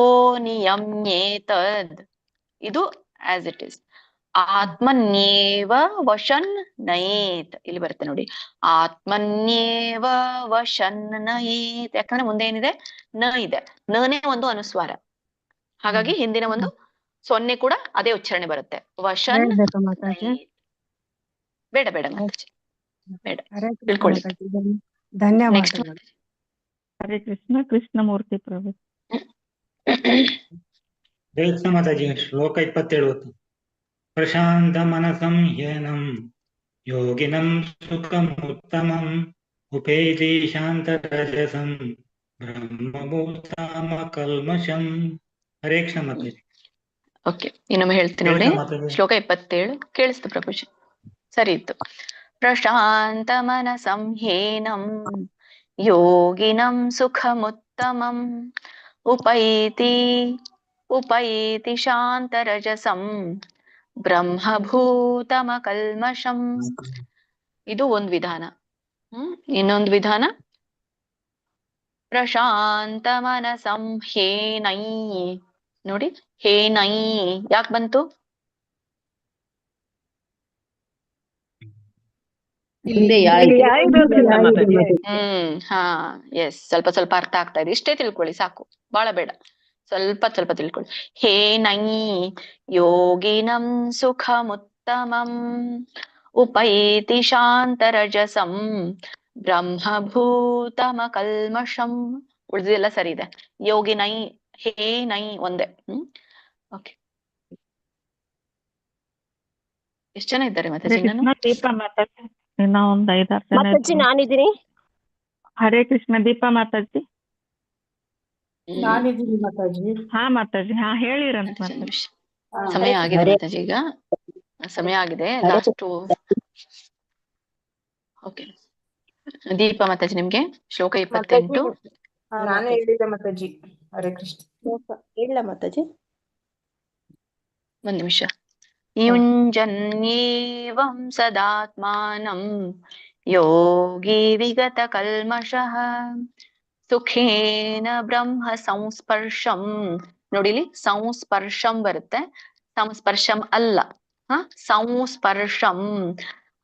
ನಿಯಮ್ಯೇತದ್ ಇದು ಆಸ್ ಇಟ್ ಇಸ್. ಆತ್ಮನ್ಯೇವ ವಶನ್ ನಯೇತ್ ಇಲ್ಲಿ ಬರುತ್ತೆ ನೋಡಿ. ಆತ್ಮನ್ಯೇವ ವಶನ್ ನಯೇತ್, ಯಾಕಂದ್ರೆ ಮುಂದೆ ಏನಿದೆ, ನ ಇದೆ. ನನೇ ಒಂದು ಅನುಸ್ವಾರ, ಹಾಗಾಗಿ ಹಿಂದಿನ ಒಂದು 0 ಕೂಡ ಅದೇ ಉಚ್ಚಾರಣೆ ಬರುತ್ತೆ. ವಶನ್ ಬೇಡ ಬೇಡ ಮಾತಾಜಿ, ಬೇಡ, ಹರೇ ಕೃಷ್ಣ ತಿಳ್ಕೊಳ್ಳಿ. ಮಾತಾಜಿ ನೆಕ್ಸ್ಟ್ ಧನ್ಯವಾದಗಳು. ಮಾತಾಜಿ. ಹರೇ ಕೃಷ್ಣ ಕೃಷ್ಣಮೂರ್ತಿ ಪ್ರಭು. ಹರೇ ಕೃಷ್ಣ ಮಾತಾಜಿ. ಶ್ಲೋಕ 27. ಪ್ರಶಾಂತ ಮನಸಂ ಹ್ಯೇನಂ ಯೋಗಿನಂ ಸುಖಮುತ್ತಮಂ ಉಪೇತಿ ಶಾಂತರಜಸಂ ಬ್ರಹ್ಮಭೂತಾಮ ಕಲ್ಮಷಂ. ಹರೇ ಕೃಷ್ಣ ಮಾತಾಜಿ. ಓಕೆ, ಇನ್ನೊಮ್ಮೆ ಹೇಳ್ತೀನಿ ನೋಡಿ. ಶ್ಲೋಕ 27 ಕೇಳಿಸ್ತು ಪ್ರಭುಜಿ? ಸರಿ ಇತ್ತು. ಪ್ರಶಾಂತ ಮನಸಂ ಹ್ಯೇನಂ ಯೋಗಿನಂ ಸುಖಮುತ್ತಮಂ ಉಪೈತಿ ಶಾಂತರಜಸಂ ಬ್ರಹ್ಮಭೂತಮಕಲ್ಮಷಂ. ಇದು ಒಂದು ವಿಧಾನ. ಇನ್ನೊಂದು ವಿಧಾನ, ಪ್ರಶಾಂತ ಮನಸಂ ಹೇನೈ. ನೋಡಿ, ಹೇನೈ ಯಾಕೆ ಬಂತು? ಹಾ, ಎಸ್, ಸ್ವಲ್ಪ ಸ್ವಲ್ಪ ಅರ್ಥ ಆಗ್ತಾ ಇದೆ. ಇಷ್ಟೇ ತಿಳ್ಕೊಳ್ಳಿ ಸಾಕು, ಬಹಳ ಬೇಡ, ಸ್ವಲ್ಪ ಸ್ವಲ್ಪ ತಿಳ್ಕೊಳ್ಳಿ. ಹೇನೈ ಯೋಗಿನಂ ಸುಖಮುತ್ತಮಂ ಉಪೈತಿ ಶಾಂತರಜಸಂ ಬ್ರಹ್ಮಭೂತಮಕಲ್ಮಷಂ. ಉಳಿದೆಲ್ಲ ಸರಿ ಇದೆ. ಯೋಗಿನೈ, ಹೇನೈ ಒಂದೇ. ಓಕೆ, ಎಷ್ಟು ಜನ ಇದ್ದಾರೆ ಮಾತಾಜಿ? ದೀಪ ಮಾತಾಜಿ ಇನ್ನ ಒಂದ್ 5-6 ಜನ ಮಾತಾಜಿ ನಾನಿದ್ದೀನಿ. ಹರೇ ಕೃಷ್ಣ. ದೀಪ ಮಾತಾಜಿ ನಾನಿದ್ದೀನಿ ಮಾತಾಜಿ. ಹಾ ಮಾತಾಜಿ, ಹಾ ಹೇಳಿರಂತ ಮಾತಾಜಿ. ಸಮಯ ಆಗಿದೆ ಮಾತಾಜಿ, ಈಗ ಸಮಯ ಆಗಿದೆ. ಲಾಸ್ಟ್. ಓಕೆ, ದೀಪ ಮಾತಾಜಿ ನಿಮ್ಗೆ ಶ್ಲೋಕ 28. ನಾನೇ ಹೇಳಿದೆ ಮಾತಾಜಿ. ಹರೇ ಕೃಷ್ಣ. ಇಲ್ಲ ಮಾತಾಜಿ. ಒಂದ್ ನಿಮಿಷ. ಯುಂಜನ್ಯೇವಂ ಸದಾತ್ಮಾನಂ ಯೋಗಿ ವಿಗತ ಕಲ್ಮಷಃ ಸುಖೇನ ಬ್ರಹ್ಮ ಸಂಸ್ಪರ್ಶಂ. ನೋಡಿಲಿ, ಸಂಸ್ಪರ್ಶಂ ಬರುತ್ತೆ, ಸಂಸ್ಪರ್ಶಂ ಅಲ್ಲ. ಸಂಸ್ಪರ್ಶಂ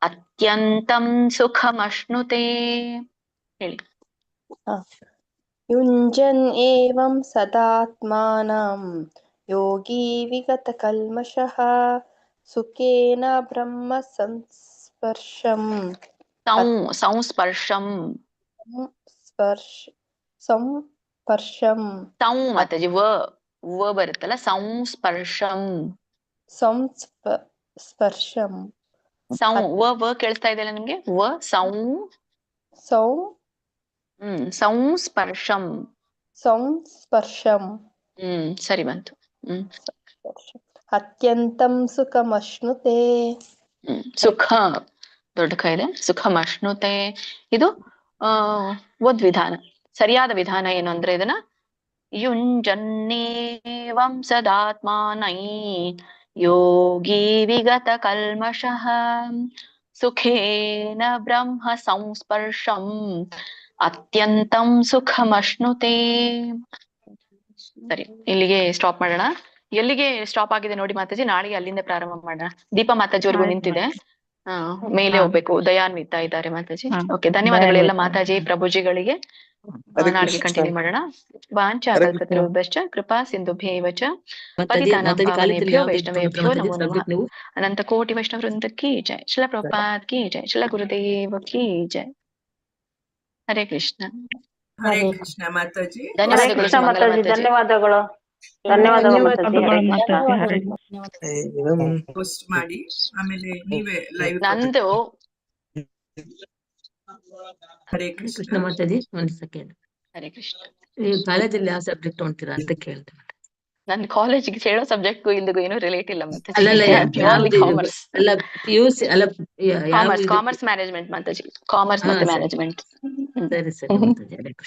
ಅತ್ಯಂತಂ ಸುಖಮಶ್ನುತೆ. ಹೇಳಿ. ಯುಂಜನ್ ಏವಂ ಸದಾತ್ಮಾನಂ ಯೋಗಿ ವಿಗತ ಕಲ್ಮಷಃ ಸುಖೇನ ಬ್ರಹ್ಮ ಸಂಸ್ಪರ್ಶಂ. ಸಂಸ್ಪರ್ಶಂ ಸಂಸ್ಪರ್ಶಂ. ಮಾತಾಜಿ ವ ಬರುತ್ತಲ್ಲ, ಸಂಸ್ಪರ್ಶಂ. ಸಂಸ್ಪರ್ಶಂ. ವ ಕೇಳಿಸ್ತಾ ಇದೆಯಲ್ಲ ನಿಮ್ಗೆ? ವ ಸಂಸ್ಪರ್ಶಂ. ಸಂಸ್ಪರ್ಶಂ. ಸರಿ ಬಂತು. ಅತ್ಯಂತಂ ಸುಖಮಶ್ನುತೆ. ಸುಖ ದೊಡ್ಡ ಕ ಇದೆ. ಸುಖಮಶ್ನುತೆ ಇದು ಒಂದ್ ವಿಧಾನ. ಸರಿಯಾದ ವಿಧಾನ ಏನು ಅಂದ್ರೆ, ಇದನ್ನ ಯುಂಜನ್ನೇವಂ ಸದಾತ್ಮಾನೈ ಯೋಗಿ ವಿಗತ ಕಲ್ಮಷಃ ಸುಖೇನ ಬ್ರಹ್ಮ ಸಂಸ್ಪರ್ಶಂ ಅತ್ಯಂತಂ ಸುಖಮಶ್ನುತೆ. ಸರಿ, ಇಲ್ಲಿಗೆ ಸ್ಟಾಪ್ ಮಾಡೋಣ. ಎಲ್ಲಿಗೆ ಸ್ಟಾಪ್ ಆಗಿದೆ ನೋಡಿ ಮಾತಾಜಿ, ನಾಳೆಗೆ ಅಲ್ಲಿಂದ ಪ್ರಾರಂಭ ಮಾಡೋಣ. ದೀಪ ಮಾತಾಜಿವರೆಗೂ ನಿಂತಿದೆ, ಮೇಲೆ ಹೋಗ್ಬೇಕು. ದಯಾನ್ವಿತ ಇದ್ದಾರೆ ಮಾತಾಜಿ. ಓಕೆ, ಧನ್ಯವಾದಗಳು ಎಲ್ಲ ಮಾತಾಜಿ ಪ್ರಭುಜಿಗಳಿಗೆ. ನಾಳೆಗೆ ಕಂಟಿನ್ಯೂ ಮಾಡೋಣ. ವಾಂಚಾ ಕಲ್ಪತರುಭ್ಯಶ್ಚ ಕೃಪಾ ಸಿಂಧುಭ್ಯೇವ ಚ ಪತಿತಾನಾಂ ಪಾವನೇಭ್ಯೋ ವೈಷ್ಣವೇಭ್ಯೋ ನಮೋ ನಮಃ. ಅನಂತ ಕೋಟಿ ವೈಷ್ಣವ ವೃಂದ ಕಿ ಜೈ. ಶ್ರೀಲ ಪ್ರಭುಪಾದ್ ಕಿ ಜೈ. ಶ್ರೀಲ ಗುರುದೇವ ಕಿ ಜೈ. ಹರೇ ಕೃಷ್ಣ. ಹರೇ ಕೃಷ್ಣ ಮಾತಾಜಿ. ಧನ್ಯವಾದಗಳು ಮಾತಾಜಿ. ಧನ್ಯವಾದಗಳು. ಧನ್ಯವಾದಗಳು ಮಾತಾಜಿ. ಪೋಸ್ಟ್ ಮಾಡಿ, ಆಮೇಲೆ ನೀವೇ ಲೈವ್. ನಂದು ಹರೇ ಕೃಷ್ಣ ಮಾತಾಜಿ. ಒಂದ್ ಸೆಕೆಂಡ್. ಹರೇ ಕೃಷ್ಣ. ನೀವು ಕಾಲೇಜಲ್ಲಿ ಯಾವ ಸಬ್ಜೆಕ್ಟ್ ತೊಗೊಂತೀರಾ ಅಂತ ಕೇಳ್ತೆ. ನನ್ ಕಾಲೇಜಿಗೆ ಹೇಳೋ ಸಬ್ಜೆಕ್ಟ್ಗೂ ಇಲ್ದಿಗೂ ಏನೂ ರಿಲೇಟ್ ಇಲ್ಲ ಮಾತಾಜಿ. ಕಾಮರ್ಸ್ ಅಲ್ಲ, PUC ಅಲ್ಲ, ಕಾಮರ್ಸ್ ಮ್ಯಾನೇಜ್ಮೆಂಟ್ ಮಾತಾಜಿ. ಕಾಮರ್ಸ್ ಮತ್ತೆ ಮ್ಯಾನೇಜ್ಮೆಂಟ್. ಸರಿ ಸರಿ ಮಾತಾಜಿ. ಹರೇ ಕೃಷ್ಣ.